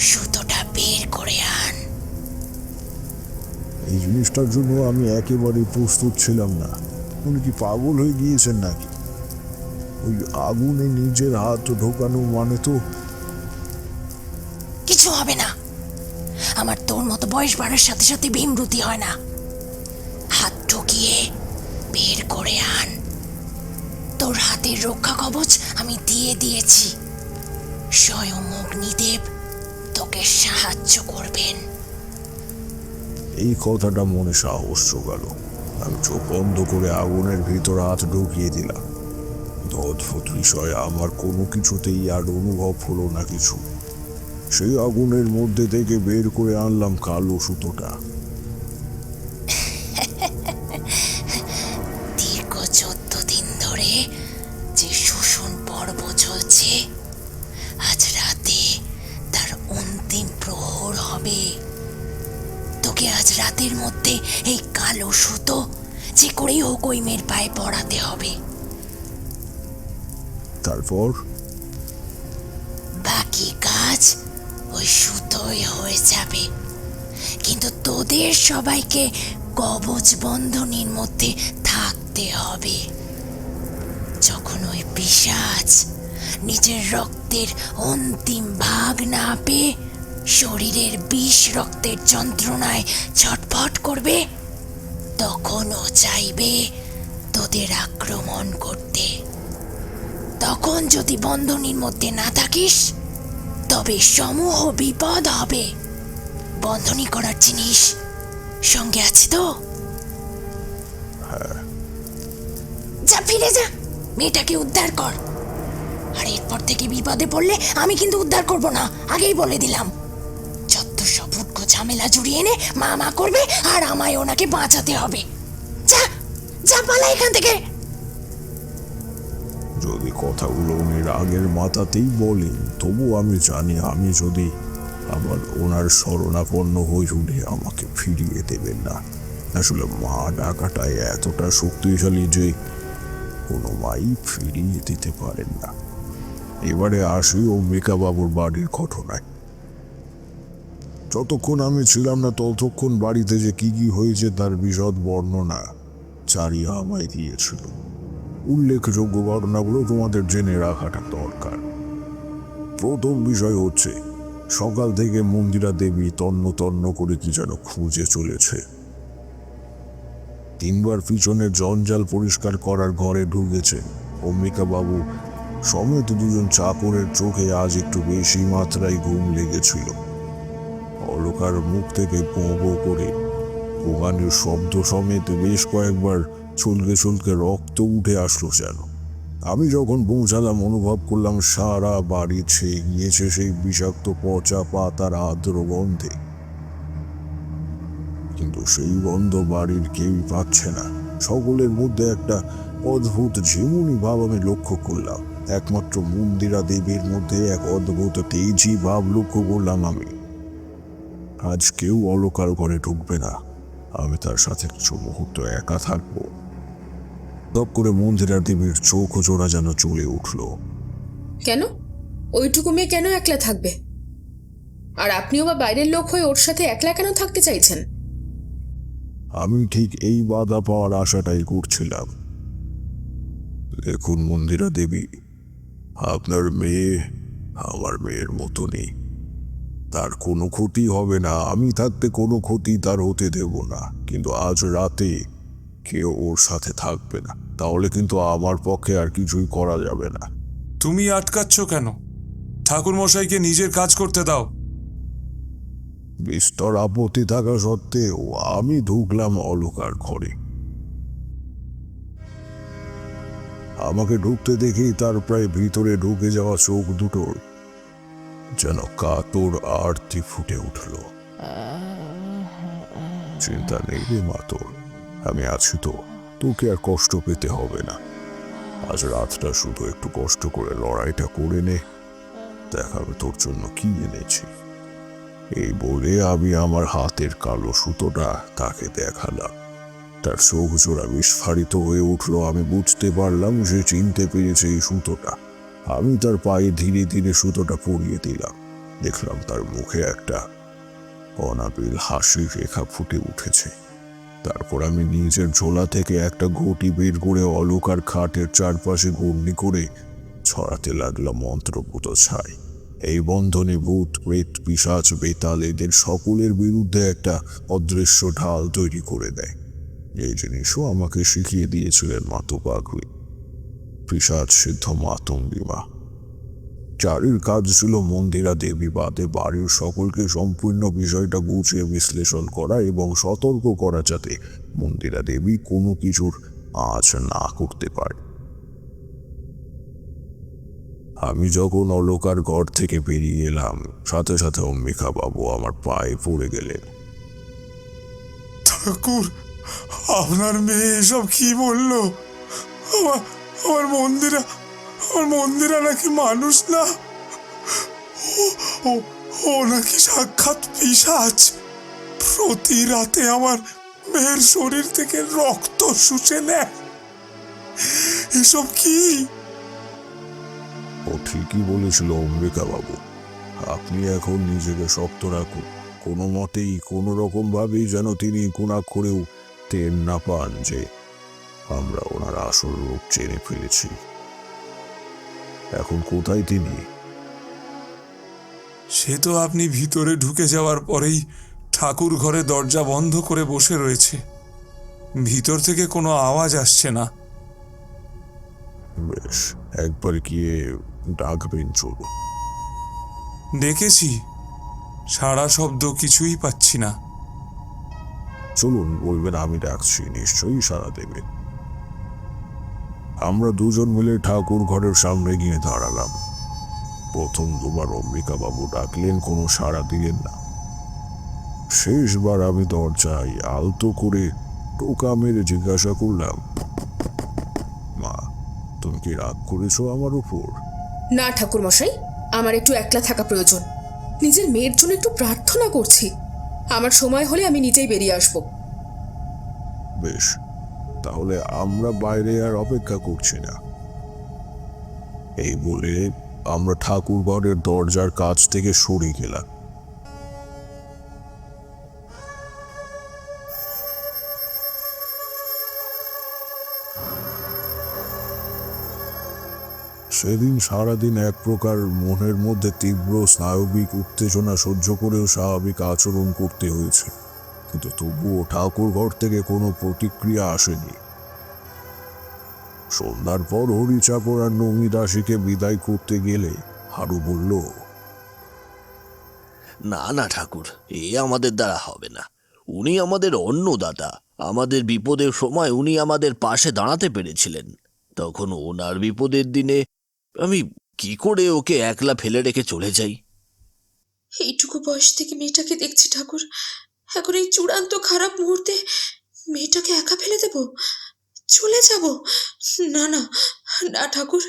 সুতোটা বের করে আন। এই জিনিসটার জন্য আমি একেবারে প্রস্তুত ছিলাম না। উনি কি পাগল হয়ে গিয়েছেন নাকি? ওই আগুনে নিজের হাত ঢোকানো মানে তো কিছু হবে না। আমার তোর মতো বয়স বাড়ার সাথে সাথে ভীমরুতি হয় না। হাত ঢুকিয়ে বের করে আন। তোর হাতের রক্ষা কবচ আমি দিয়ে দিয়েছি। স্বয়ং অগ্নিদেব তোকে সাহায্য করবেন। এই কথাটা মনে সাহস জোগাল। আমি চোখ বন্ধ করে আগুনের ভিতর হাত ঢুকিয়ে দিলাম। অদ্ভুত বিষয়, আমার কোনো কিছুতেই আর অনুভব হলো না কিছু। সেই আগুনের মধ্যে থেকে বের করে আনলাম কালো সুতোটা। দীর্ঘ 14 দিন ধরে যে শোষণ পর্ব চলছে, আজ রাতে তার অন্তিম প্রহর হবে। তোকে আজ রাতের মধ্যে এই কালো সুতো যে করেই হোক ওই মেয়ের পায়ে পড়াতে হবে। তারপর বাকি কাজ ওই সুতোই হয়ে যাবে, কিন্তু তোদের সবাইকে কবচ বন্ধনীর মধ্যে থাকতে হবে। যখন ওই পিশাচ নিজের রক্তের অন্তিম ভাগ না পেয়ে শরীরের বিষ রক্তের যন্ত্রণায় ছটফট করবে, তখন ও চাইবে তোদের আক্রমণ করতে। তখন যদি বন্ধনীর মধ্যে না থাকিস, তবে সমূহ বিপদ হবে। বন্ধনী করার জিনিস সঙ্গে আছে তো? যা, ফিরে যা, মেয়েটাকে উদ্ধার কর। আর এরপর থেকে বিপদে পড়লে আমি কিন্তু উদ্ধার করব না, আগেই বলে দিলাম। যত সব উটকো ঝামেলা জুড়িয়ে এনে মা মা করবে, আর আমায় ওনাকে বাঁচাতে হবে। যা যা, পালা এখান থেকে। যদি কথাগুলো উনি রাগের মাথাতেই বলেন, তবু আমি জানি আমি যদি আবার ওনার শরণাপন্ন হই উনি আমাকে ফিরিয়ে দেবেন না। আসলে মা ডাকাটাই এতটা শক্তিশালী যে কোনো মাই ফিরিয়ে দিতে পারেন না। এবারে আসি অম্বিকা বাবুর বাড়ির ঘটনায়। যতক্ষণ আমি ছিলাম না ততক্ষণ বাড়িতে যে কি কি হয়েছে তার বিশদ বর্ণনা চারিয়া আমায় দিয়েছিল। উল্লেখযোগ্য ঘটনাগুলো তোমাদের জেনে রাখাটা দরকার। প্রথম বিষয় হচ্ছে, সকাল থেকে মন্দিরা দেবী তন্ন তন্ন করে কি যেন খুঁজে চলেছে। 3 বার পিছনের জঞ্জাল পরিষ্কার করার ঘরে ঢুকেছে। অম্বিকা বাবু সমেত 2 চাকরের চোখে আজ একটু বেশি মাত্রায় ঘুম লেগেছিল। অলকার মুখ থেকে পোঁ পোঁ করে পোঙানির শব্দ সমেত বেশ কয়েকবার চুলকে চুলকে রক্ত উঠে আসলো যেন। আমি যখন পৌঁছালাম অনুভব করলাম সারা বাড়ি ছেয়ে গিয়েছে সেই বিষাক্ত পচা পাতার আর্দ্র গন্ধে। কিন্তু সেই গন্ধ বাড়ির কেউই পাচ্ছে না। সকলের মধ্যে একটা অদ্ভুত ঝিমুনি ভাব আমি লক্ষ্য করলাম। একমাত্র মন্দিরা দেবীর মধ্যে এক অদ্ভুত তেজি ভাব লক্ষ্য করলাম আমি। আজ কেউ অলকার ঘরে ঢুকবে না, আমি তার সাথে কিছু মুহূর্ত একা থাকবো। তপ করে মন্দিরা দেবীর চোখ জোড়া যেন চলে উঠল। কেন? ওইটুকু মেয়ে কেন একলা থাকবে? আর আপনিও বা বাইরের লোক হয়ে ওর সাথে একলা কেন থাকতে চাইছেন? আমি ঠিক এই বাধা পাওয়ার আশাটাই করছিলাম। দেখুন মন্দিরা দেবী, আপনার মেয়ে আমার মেয়ের মতনই। তার কোনো ক্ষতি হবে না, আমি থাকতে কোনো ক্ষতি তার হতে দেব না। কিন্তু আজ রাতে কেউ ওর সাথে থাকবে না, তাহলে কিন্তু আমার পক্ষে আর কিছুই করা যাবে না। তুমি আটকাচ্ছ কেন? ঠাকুর মশাইকে নিজের কাজ করতে দাও। বিস্তর আপত্তি থাকা সত্ত্বেও আমি ঢুকলাম অলকার ঘরে। আমাকে ঢুকতে দেখেই তার প্রায় ভিতরে ঢুকে যাওয়া চোখ দুটোর যেন কাতর আরতি ফুটে উঠল। চিন্তা নেই রে মা তোর, আমি আছি তো, তোকে আর কষ্ট পেতে হবে না। আজ রাতটা শুধু একটু কষ্ট করে লড়াইটা করে নে, দেখাবে তোর জন্য কি এনেছি। এই বলে আমি আমার হাতের কালো সুতোটা তাকে দেখালাম। তার চোখ জোড়া বিস্ফারিত হয়ে উঠল। আমি বুঝতে পারলাম সে চিনতে পেরেছে এই সুতোটা। আমি তার পায়ে ধীরে ধীরে সুতোটা পরিয়ে দিলাম। দেখলাম তার মুখে একটা অনাবিল হাসির রেখা ফুটে উঠেছে। তারপর আমি নিজের ঝোলা থেকে একটা ঘটি বের করে অলকার খাটের চারপাশে ঘূর্ণি করে ছড়াতে লাগলাম মন্ত্রপুত ছাই। এই বন্ধনে ভূত, প্রেত, পিশাচ, বেতাল এদের সকলের বিরুদ্ধে একটা অদৃশ্য ঢাল তৈরি করে দেয়। এই জিনিসও আমাকে শিখিয়ে দিয়েছিলেন মাতু পাগলি, পিশাচ সিদ্ধ মাতঙ্গিমা। চারির কাজ ছিল মন্দিরা দেবী বাদে বাড়ির সকলকে সম্পূর্ণ বিষয়টা গুছিয়ে বিশ্লেষণ করা এবং সতর্ক করা, যাতে মন্দিরা দেবী কোনো কিছুর আঁচ না করতে পারে। আমি যখন অলকার ঘর থেকে বেরিয়ে এলাম, সাথে সাথে অম্বিকা বাবু আমার পায়ে পড়ে গেলেন। ঠাকুর, আপনার মেয়ে এসব কি বললো? আমার মন্দিরা নাকি মানুষ না, ও নাকি সাক্ষাৎ পিশাচ। প্রতি রাতে আমার মেয়ের শরীর থেকে রক্ত শুষে নেয়। এসব কি? ও ঠিকই বলেছিল অম্বিকা বাবু। আপনি এখন নিজেকে শক্ত রাখুন। কোনো মতেই, কোনো রকম ভাবেই যেন তিনি কোনাক্ষরেও টের না পান যে আমরা ওনার আসল রূপ চেনে ফেলেছি। এখন কোথায় তিনি? সে তো আপনি ভিতরে ঢুকে যাওয়ার পরেই ঠাকুর ঘরে দরজা বন্ধ করে বসে রয়েছে। ভিতর থেকে কোনো আওয়াজ আসছে না। বেশ, একবার গিয়ে ডাকবেন চলুন। ডেকেছি, সাড়া শব্দ কিছুই পাচ্ছি না। চলুন, বলবেন আমি ডাকছি, নিশ্চয়ই সাড়া দেবেন। আমরা দুজন মিলে ঠাকুর ঘরের সামনে গিয়ে দাঁড়ালাম। প্রথম দুবার অম্বিকা বাবু ডাকলেন, কোনো সাড়া দিলেন না। শেষবার আমি দরজায় আলতো করে টোকা মেরে জিজ্ঞাসা করলাম, মা, তুমি কি রাগ করেছো আমার উপর? না ঠাকুর মশাই, আমার একটু একলা থাকা প্রয়োজন। নিজের মেয়ের জন্য একটু প্রার্থনা করছি। আমার সময় হলে আমি নিজেই বেরিয়ে আসব। বেশ, তাহলে আমরা বাইরে আর অপেক্ষা করছি না। এই বলে আমরা ঠাকুর ঘরের দরজার কাছ থেকে সরে গেলাম। সেদিন সারাদিন এক প্রকার মনের মধ্যে তীব্র স্নায়বিক উত্তেজনা সহ্য করেও স্বাভাবিক আচরণ করতে হয়েছে, কিন্তু তবুও ঠাকুর ঘর থেকে কোনো প্রতিক্রিয়া আসেনি। সন্ধ্যার পর হরিচাকর আর নমি দাসীকে বিদায় করতে গেলে হারু বলল, না না ঠাকুর, এ আমাদের দ্বারা হবে না। উনি আমাদের অন্নদাতা। আমাদের বিপদের সময় উনি আমাদের পাশে দাঁড়াতে পেরেছিলেন। তখন ওনার বিপদের দিনে আমি কি করে ওকে একলা ফেলে রেখে চলে যাই? এইটুকু বয়স থেকে মেয়েটাকে দেখছি ঠাকুর, এখন এই চূড়ান্ত খারাপ মুহূর্তে মেয়েটাকে একা ফেলে দেব, চলে যাব? না না না ঠাকুর,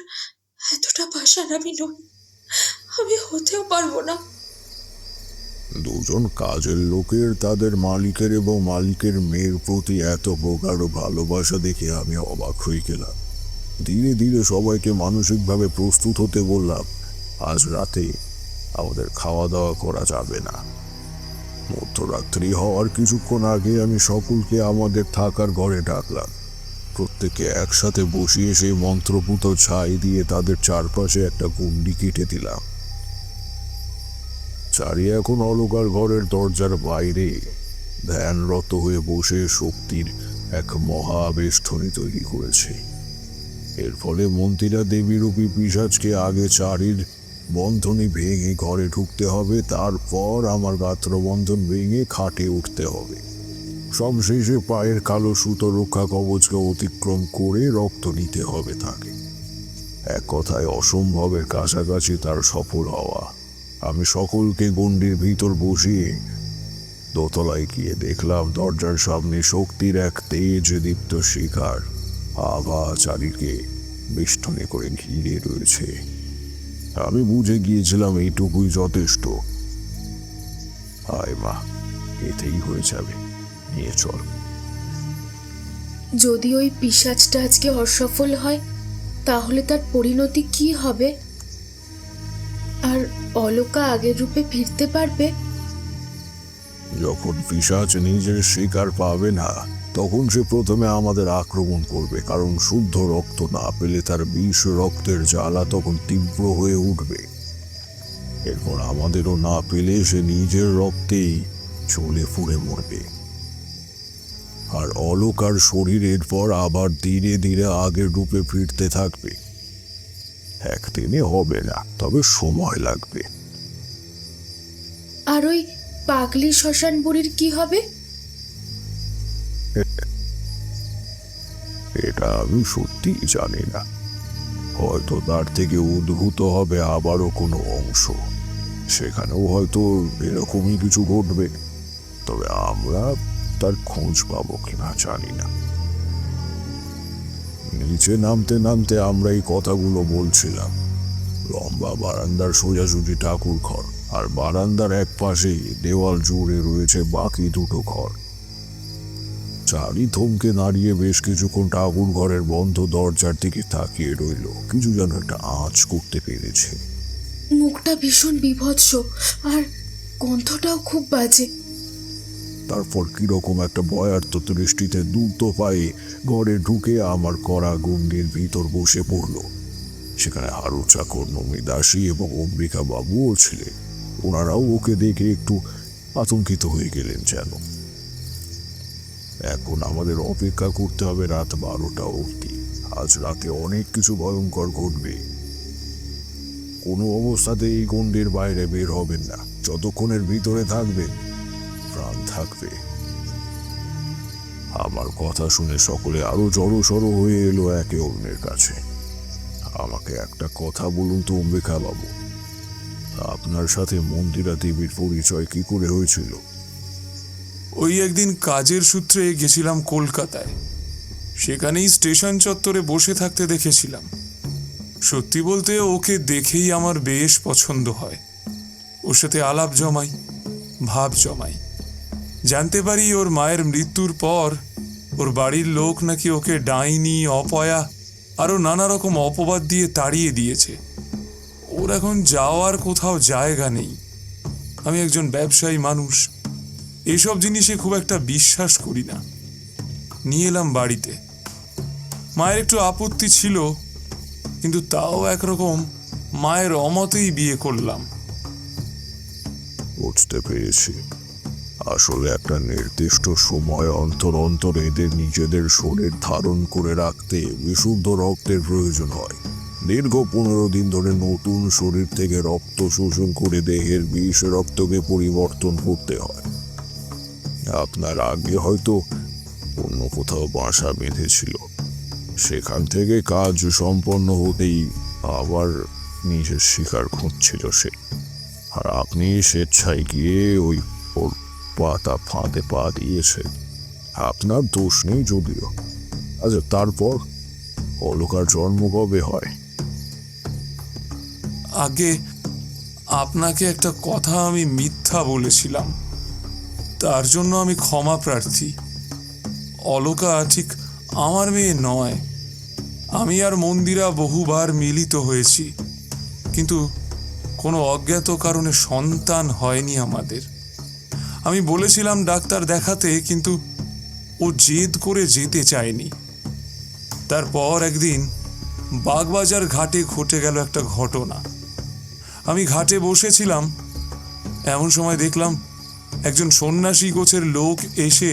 এতটা পাষাণ আমি নই, আমি হতেও পারবো না। দুজন কাজের লোকের তাদের মালিকের এবং মালিকের মেয়ের প্রতি এত প্রগাঢ় ভালোবাসা দেখে আমি অবাক হয়ে গেলাম। ধীরে ধীরে সবাইকে মানসিকভাবে প্রস্তুত হতে বললাম। আজ রাতে আমাদের খাওয়া দাওয়া করা যাবে না। মধ্যরাত্রি হওয়ার কিছুক্ষণ আগে আমি সকলকে আমাদের থাকার ঘরে ডাকলাম। প্রত্যেকে একসাথে বসিয়ে সেই মন্ত্রপুত ছাই দিয়ে তাদের চারপাশে একটা গুন্ডি কেটে দিলাম। চারি এখন অলকার ঘরের দরজার বাইরে ধ্যানরত হয়ে বসে শক্তির এক মহাবেষ্টনী তৈরি করেছে। এর ফলে মন্দিরা দেবীরূপী পিশাচকে আগে চারির বন্ধনী ভেঙে ঘরে ঢুকতে হবে, তারপর আমার গাত্রবন্ধন ভেঙে খাটে উঠতে হবে। সবশেষে পায়ের কালো সুতো রক্ষা কবচকে অতিক্রম করে রক্ত নিতে হবে তাকে। এক কথায় অসম্ভবের কাছাকাছি তার সফল হওয়া। আমি সকলকে গণ্ডির ভিতর বসিয়ে দোতলায় গিয়ে দেখলাম দরজার সামনে শক্তির এক তেজ দীপ্ত শিখার আভা চারিকে বেষ্টনী করে ঘিরে রয়েছে। আমি বুঝে গিয়েছিলাম এইটুকুই যথেষ্ট। আয় মা, এতেই হয়ে যাবে, নিয়ে চল। যদি ওই পিশাচটা আজকে অসফল হয়, তাহলে তার পরিণতি কি হবে? আর অলকা আগের রূপে ফিরতে পারবে? যখন পিশাচ নিজের শিকার পাবে না, তখন সে প্রথমে আমাদের আক্রমণ করবে, কারণ শুদ্ধ রক্ত না পেলে তার বিষ রক্তের জ্বালা তখন তীব্র হয়ে উঠবে। এরপর আমাদেরও না পেলে সে নিজের রক্তেই চলে ফুড়ে মরবে। আর অলকার শরীর এরপর আবার ধীরে ধীরে আগের রূপে ফিরতে থাকবে। একদিনে হবে না, তবে সময় লাগবে। আর ওই পাগলি শ্মশান বুড়ির কি হবে? এটা আমি সত্যি জানি না। হয়তো তার থেকে উদ্ভূত হবে আবারও কোনো অংশ। সেখানেও হয়তো এরকমই কিছু ঘটবে, তবে আমরা তার খোঁজ পাবো কিনা জানি না। নিচে নামতে নামতে আমরা এই কথাগুলো বলছিলাম। লম্বা বারান্দার সোজাসুজি ঠাকুর ঘর, আর বারান্দার এক পাশেই দেওয়াল জুড়ে রয়েছে বাকি দুটো ঘর। চারি থমকে দাঁড়িয়ে বেশ কিছুক্ষণ ঠাকুর ঘরের বন্ধ দরজার দিকে তাকিয়ে রইল। কিছু যেন একটা আঁচ করতে পেরেছে। মুখটা ভীষণ বিভৎস, আর গন্ধটাও খুব বাজে। তারপর কিরকম একটা ভয়ার্ত দৃষ্টিতে দ্রুত পায়ে ঘরে ঢুকে আমার কড়া গণ্ডির ভিতর বসে পড়ল। সেখানে হারু চাকর, নমি দাসী এবং অম্বিকা বাবুও ছিলেন। ওনারাও ওকে দেখে একটু আতঙ্কিত হয়ে গেলেন যেন। এখন আমাদের অপেক্ষা করতে হবে রাত 12টা অবধি। আজ রাতে অনেক কিছু ভয়ঙ্কর ঘটবে। কোনো অবস্থাতে এই গণ্ডির বাইরে বের হবেন না। যতক্ষণের ভিতরে থাকবেন, প্রাণ থাকবে। আমার কথা শুনে সকলে আরো জড়সড় হয়ে এলো একে অন্যের কাছে। আমাকে একটা কথা বলুন তো অম্বিকা বাবু, আপনার সাথে মন্দিরা দেবীর পরিচয় কি করে হয়েছিল? ওই একদিন কাজের সূত্রে গেছিলাম কলকাতায়। সেখানেই স্টেশন চত্বরে বসে থাকতে দেখেছিলাম। সত্যি বলতে ওকে দেখেই আমার বেশ পছন্দ হয়। ওর সাথে আলাপ জমাই, ভাব জমাই। জানতে পারি ওর মায়ের মৃত্যুর পর ওর বাড়ির লোক নাকি ওকে ডাইনি, অপয়া আরও নানা রকম অপবাদ দিয়ে তাড়িয়ে দিয়েছে। ওর এখন যাওয়ার কোথাও জায়গা নেই। আমি একজন ব্যবসায়ী মানুষ, এসব জিনিসে খুব একটা বিশ্বাস করি না। নিয়ে এলাম বাড়িতে। মায়ের একটু আপত্তি ছিল, কিন্তু তাও একরকম মায়ের অমতেই বিয়ে করলাম। বুঝতে পেরেছি। আসলে একটা নির্দিষ্ট সময় অন্তর অন্তর এদের নিজেদের শরীর ধারণ করে রাখতে বিশুদ্ধ রক্তের প্রয়োজন হয়। দীর্ঘ 15 দিন ধরে নতুন শরীর থেকে রক্ত শোষণ করে দেহের বিষ রক্তকে পরিবর্তন করতে হয়। আপনার আগে হয়তো অন্য কোথাও বাসা বেঁধেছিল, সেখান থেকে কাজ সম্পন্ন হতেই আবার নিজের শিকার খুঁজছিল সে। আর আপনি স্বেচ্ছায় গিয়ে ওই ওর পাতা ফাঁদে পা দিয়েছে। আপনার দোষ নেই যদিও। আচ্ছা, তারপর অলকার জন্ম কবে হয়? আগে আপনাকে একটা কথা আমি মিথ্যা বলেছিলাম, তার জন্য আমি ক্ষমা প্রার্থী। অলকা ঠিক আমার মেয়ে নয়। আমি আর মন্দিরা বহুবার মিলিত হয়েছি, কিন্তু কোনো অজ্ঞাত কারণে সন্তান হয়নি আমাদের। আমি বলেছিলাম ডাক্তার দেখাতে, কিন্তু ও জেদ করে যেতে চায়নি। তারপর একদিন বাগবাজার ঘাটে ঘটে গেল একটা ঘটনা। আমি ঘাটে বসেছিলাম, এমন সময় দেখলাম একজন সন্ন্যাসী গোছের লোক এসে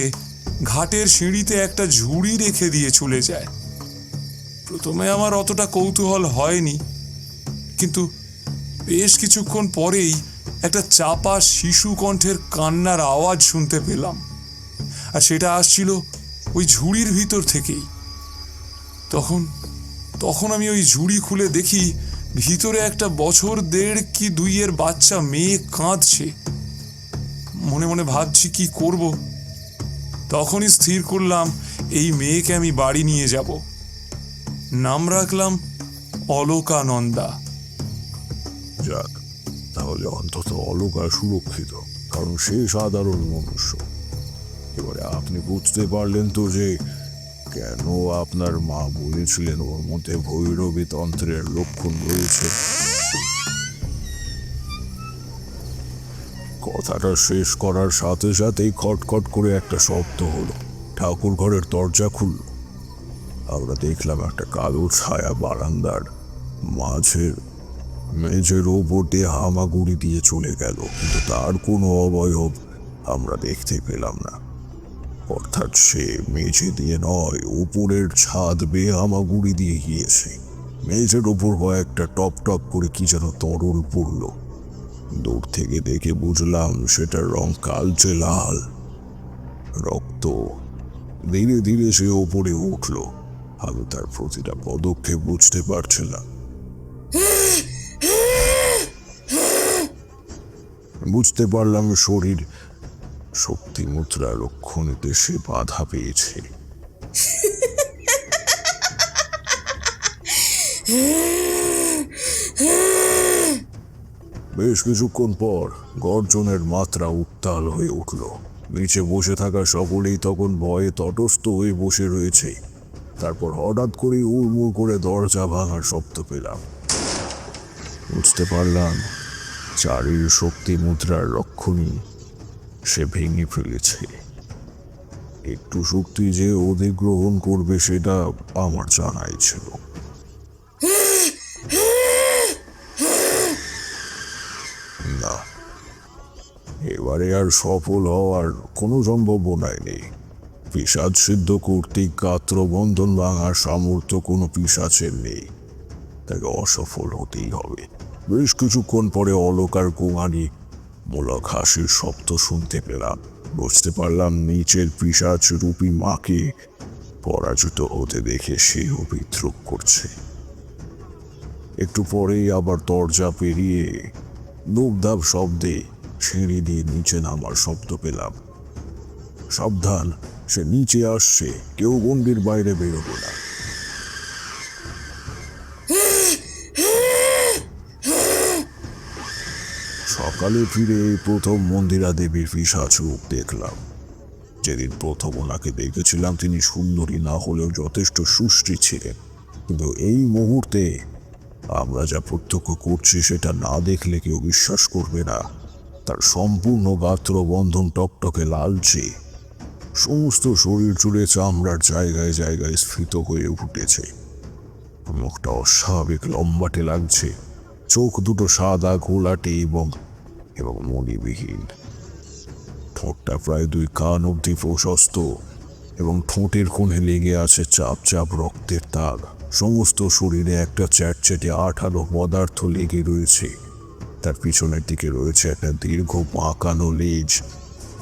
ঘাটের সিঁড়িতে একটা ঝুড়ি রেখে দিয়ে চলে যায়। প্রথমে আমার অতটা কৌতূহল হয়নি, কিন্তু বেশ কিছুক্ষণ পরেই একটা চাপা শিশু কণ্ঠের কান্নার আওয়াজ শুনতে পেলাম, আর সেটা আসছিল ওই ঝুড়ির ভিতর থেকেই। তখন আমি ওই ঝুড়ি খুলে দেখি ভিতরে একটা 1.5 কি 2 বাচ্চা মেয়ে কাঁদছে। মনে মনে ভাবছি কি করব। তখনই স্থির করলাম এই মেয়েকে আমি বাড়ি নিয়ে যাব। নাম রাখলাম অলকানন্দা। যাক, তাহলে অন্তত অলকা সুরক্ষিত, কারণ সে সাধারণ মনুষ্য। এবারে আপনি বুঝতে পারলেন তো যে কেন আপনার মা বলেছিলেন ওর মধ্যে ভৈরবী তন্ত্রের লক্ষণ রয়েছে। কথাটা শেষ করার সাথে সাথেই খটখট করে একটা শব্দ হলো। ঠাকুর ঘরের দরজা খুলল। আমরা দেখলাম একটা কালো ছায়া বারান্দার মাঝের মেঝের ওপর দিয়ে হামাগুড়ি দিয়ে চলে গেল, কিন্তু তার কোনো অবয়ব আমরা দেখতে পেলাম না। অর্থাৎ সে মেঝে দিয়ে নয়, উপরের ছাদ বেয়ে হামাগুড়ি দিয়ে গিয়েছে। মেঝের ওপর কয়েকটা টপ টপ করে কি যেন তরল পড়ল। দূর থেকে দেখে বুঝলাম সেটার রং কালচে লাল, রক্ত। ধীরে ধীরে সে ওপরে উঠল। আমি তার প্রতিটা পদক্ষেপ বুঝতে পারছিলাম। বুঝতে পারলাম শরীর শক্তি মুদ্রা লক্ষণেতে সে বাধা পেয়েছে। বেশ কিছুক্ষণ পর গর্জনের মাত্রা উত্তাল হয়ে উঠল। নিচে বসে থাকা সকলেই তখন ভয়ে তটস্থ হয়ে বসে রয়েছে। তারপর হঠাৎ করে উড়মুড় করে দরজা ভাঙার শব্দ পেলাম। বুঝতে পারলাম চারির শক্তি মুদ্রার রক্ষণী সে ভেঙে ফেলেছে। একটু শক্তি যে অধিগ্রহণ করবে সেটা আমার জানাই ছিল। না, এবারে আর সফল হওয়ার কোনো সম্ভাবনাই নেই। পিশাচ সিদ্ধ কর্তৃক গাত্রবন্ধন ভাঙার সামর্থ্য কোনো পিশাচের নেই। তাকে অসফল হতেই হবে। বেশ কিছুক্ষণ পরে অলকার কুমারী মূলক হাসির শব্দ শুনতে পেলাম। বুঝতে পারলাম নিচের পিশাচ রূপী মাকে পরাজিত হতে দেখে সেও বিদ্রুপ করছে। একটু পরেই আবার দরজা পেরিয়ে দুপদাপ শব্দে সিঁড়ি দিয়ে নিচে নামার শব্দ পেলাম। সাবধান, সে নিচে আসছে, কেউ গণ্ডির বাইরে বেরোবে না। সকালে ফিরে এই প্রথম মন্দিরা দেবীর পিশাচ রূপ দেখলাম। যেদিন প্রথম ওনাকে দেখেছিলাম তিনি সুন্দরী না হলেও যথেষ্ট সুষ্ঠী ছিলেন, কিন্তু এই মুহূর্তে আমরা যা প্রত্যক্ষ করছি সেটা না দেখলে কেউ বিশ্বাস করবে না। তার সম্পূর্ণ গাত্র বন্ধন টকটকে লালচে, সমস্ত শরীর জুড়ে চামড়ার জায়গায় জায়গায় স্ফীত হয়ে উঠেছে। মুখটা অস্বাভাবিক লম্বাটে লাগছে, চোখ দুটো সাদা ঘোলাটে এবং মণিবিহীন। ঠোঁটটা প্রায় 2 কান অব্দি প্রশস্ত এবং ঠোঁটের কোণে লেগে আছে চাপ চাপ রক্তের দাগ। সমস্ত শরীরে একটা চ্যাটচ্যাটে আঠালো পদার্থ লেগে রয়েছে। তার পিছনের দিকে রয়েছে একটা দীর্ঘ বাঁকানো লেজ।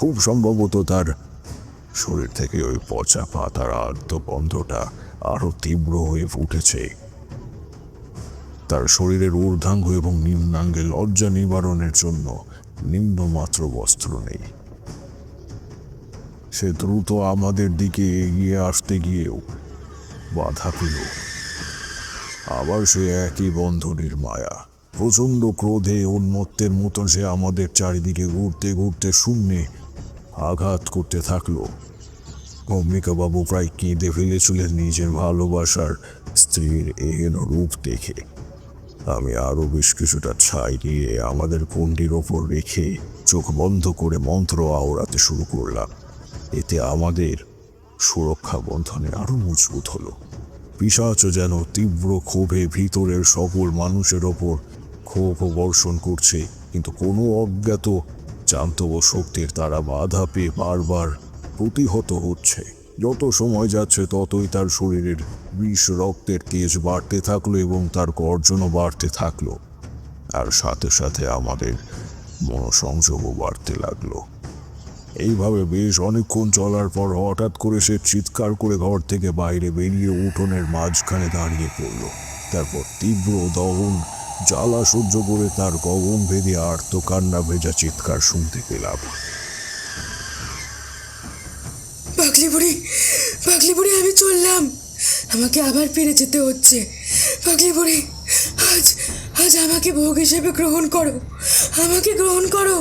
খুব সম্ভবত তার শরীর থেকে ওই পচা পাতার আর্তবন্ধটা আরো তীব্র হয়ে উঠেছে। তার শরীরের ঊর্ধ্বাঙ্গ এবং নিম্নাঙ্গে লজ্জা নিবারণের জন্য নিম্নমাত্র বস্ত্র নেই। সে দ্রুত আমাদের দিকে এগিয়ে আসতে গিয়েও বাধা পেল। আবার সে একই বন্ধনের মায়া। প্রচণ্ড ক্রোধে উন্মত্তের মতো সে আমাদের চারিদিকে ঘুরতে ঘুরতে শূন্যে আঘাত করতে থাকলো। অম্বিকাবাবু প্রায় কেঁদে ফেলেছিলেন নিজের ভালোবাসার স্ত্রীর এহেন রূপ দেখে। আমি আরো বেশ কিছুটা ছাই নিয়ে আমাদের কুণ্ডির ওপর রেখে চোখ বন্ধ করে মন্ত্র আওড়াতে শুরু করলাম। এতে আমাদের সুরক্ষা বন্ধনে আরো মজবুত হলো। পিশাচ যেন তীব্র ক্ষোভে ভিতরের সকল মানুষের ওপর ক্ষোভ বর্ষণ করছে, কিন্তু কোনো অজ্ঞাত জান্তব শক্তির তারা বাধা পেয়ে বারবার প্রতিহত হচ্ছে। যত সময় যাচ্ছে ততই তার শরীরের বিষ রক্তের তেজ বাড়তে থাকলো এবং তার গর্জনও বাড়তে থাকলো, আর সাথে সাথে আমাদের মনোসংযোগও বাড়তে লাগলো। এইভাবে বেশ অনেকক্ষণ চলার পর হঠাৎ করে সে চিৎকার করে ঘর থেকে বাইরে বেরিয়ে উঠোনের মাঝখানে দাঁড়িয়ে পড়ল। তারপর তীব্র দহন জ্বালা সহ্য করে তার গগন ভেদে আর্ত কান্না ভেজা চিৎকার শুনতে পেলাম। পাগলি বুড়ি, আমি চললাম। আমাকে আবার ফিরে যেতে হচ্ছে। পাগলি বুড়ি, আজ আমাকে ভোগ হিসেবে গ্রহণ করো, আমাকে গ্রহণ করো।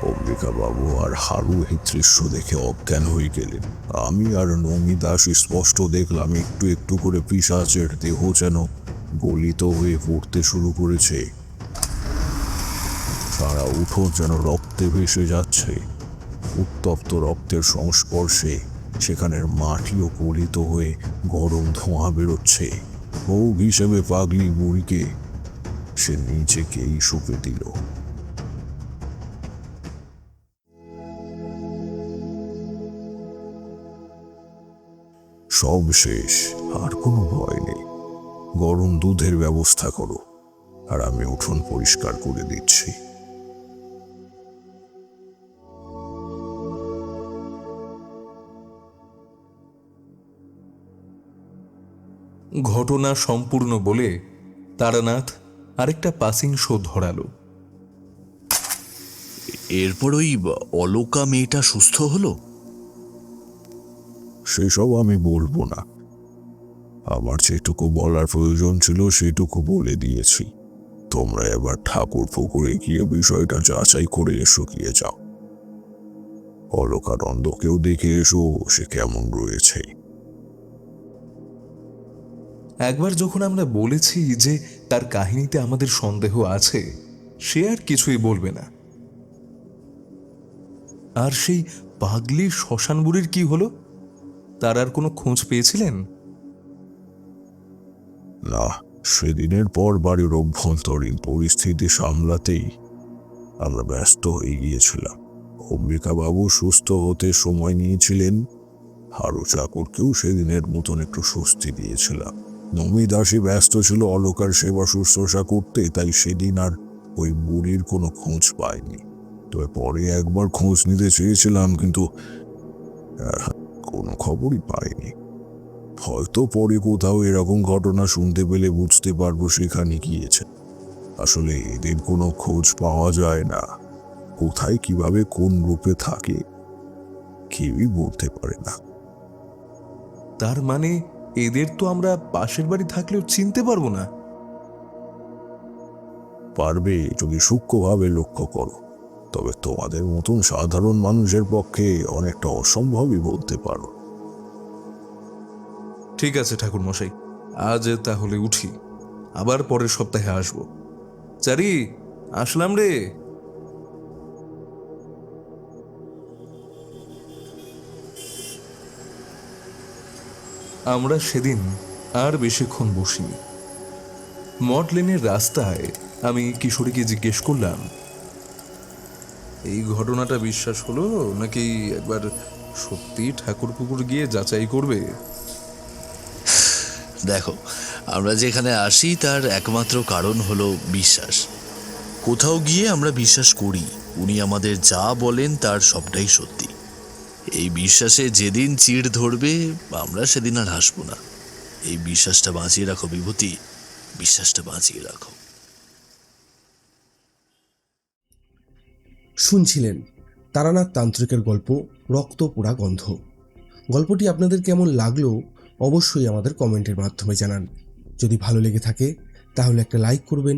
অম্বিকাবাবু আর হারু এই দৃশ্য দেখে অজ্ঞান হয়ে গেলেন। আমি আর নমিদাস স্পষ্ট দেখলাম একটু একটু করে পিশাচের দেহ যেন গলিত হয়ে পড়তে শুরু করেছে। সারা উঠোন যেন রক্তে ভেসে যাচ্ছে। উত্তপ্ত রক্তের সংস্পর্শে সেখানের মাটিও গলিত হয়ে গরম ধোঁয়া বেরোচ্ছে। ভোগ হিসেবে পাগলি বুড়িকে সে নিজেকেই সঁপে দিল। সব শেষ, আর কোনো ভয় নেই। গরম দুধের ব্যবস্থা করো, আর আমি উঠোন পরিষ্কার করে দিচ্ছি। ঘটনা সম্পূর্ণ বলে তারানাথ আরেকটা পাসিং শো ধরালো। এরপর ওই অলোকা মেয়েটা সুস্থ হলো? সেসব আমি বলবো না। আমার যেটুকু বলার প্রয়োজন ছিল সেটুকু বলে দিয়েছি। তোমরা এবার ঠাকুর পুকুরে গিয়ে বিষয়টা যাচাই করে এসো, গিয়ে যাও। অলকানন্দকেও দেখে এসো সে কেমন রয়েছে। একবার যখন আমরা বলেছি যে তার কাহিনীতে আমাদের সন্দেহ আছে, সে আর কিছুই বলবে না। আর সেই পাগলি শ্মশান বুড়ির কি হলো? তার আর কোনো খোঁজ পেয়েছিলেন? না, সেদিনের পর বাড়ির অভ্যন্তরীণ পরিস্থিতি সামলাতেই আমরা ব্যস্ত হয়ে গিয়েছিলাম। অম্বিকাবাবু সুস্থ হতে সময় নিয়েছিলেন, হারু চাকরকেও সেদিনের মতন একটু স্বস্তি দিয়েছিলাম। নমি দাসী ব্যস্ত ছিল অলকার সেবা শুশ্রূষা করতে, তাই সেদিন আর ওই বুড়ির কোনো খোঁজ পাইনি। তবে পরে একবার খোঁজ নিতে চেয়েছিলাম, কিন্তু কোনো খবরই পাইনি। হয়তো পরে কোথাও এরকম ঘটনা শুনতে পেলে বুঝতে পারবো সেখানে গিয়েছে। আসলে এদের কোনো খোঁজ পাওয়া যায় না। কোথায় কিভাবে কোন রূপে থাকে কেউই বলতে পারে না। তার মানে এদের তো আমরা পাশের বাড়ি থাকলেও চিনতে পারবো না? পারবে যদি সূক্ষ্মভাবে লক্ষ্য করো। তবে তোমাদের মতন সাধারণ মানুষের পক্ষে অনেকটা অসম্ভবই বলতে পারো। ঠিক আছে ঠাকুর মশাই, আজ তাহলে উঠি, আবার পরের সপ্তাহে আসবো। চারি, আসলাম রে। আমরা সেদিন আর বেশিক্ষণ বসিনি। মঠ লেনের রাস্তায় আমি কিশোরীকে জিজ্ঞেস করলাম, এই ঘটনাটা বিশ্বাস হলো নাকি একবার সত্যি ঠাকুর পুকুর গিয়ে যাচাই করবে? দেখো, আমরা যেখানে আসি তার একমাত্র কারণ হলো বিশ্বাস। কোথাও গিয়ে আমরা বিশ্বাস করি উনি আমাদের যা বলেন তার সবটাই সত্যি। এই বিশ্বাসে যেদিন চিড় ধরবে আমরা সেদিন আর হাসবো না। এই বিশ্বাসটা বাঁচিয়ে রাখো বিভূতি, বিশ্বাসটা বাঁচিয়ে রাখো। শুনছিলেন তারানাথ তান্ত্রিকের গল্প রক্ত পোড়া গন্ধ। গল্পটি আপনাদের কেমন লাগলো অবশ্যই আমাদের কমেন্টের মাধ্যমে জানান। যদি ভালো লেগে থাকে তাহলে একটা লাইক করবেন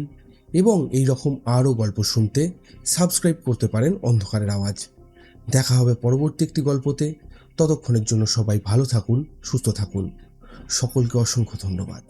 এবং এই রকম আরও গল্প শুনতে সাবস্ক্রাইব করতে পারেন অন্ধকারের আওয়াজ। দেখা হবে পরবর্তী একটি গল্পতে। ততক্ষণের জন্য সবাই ভালো থাকুন, সুস্থ থাকুন। সকলকে অসংখ্য ধন্যবাদ।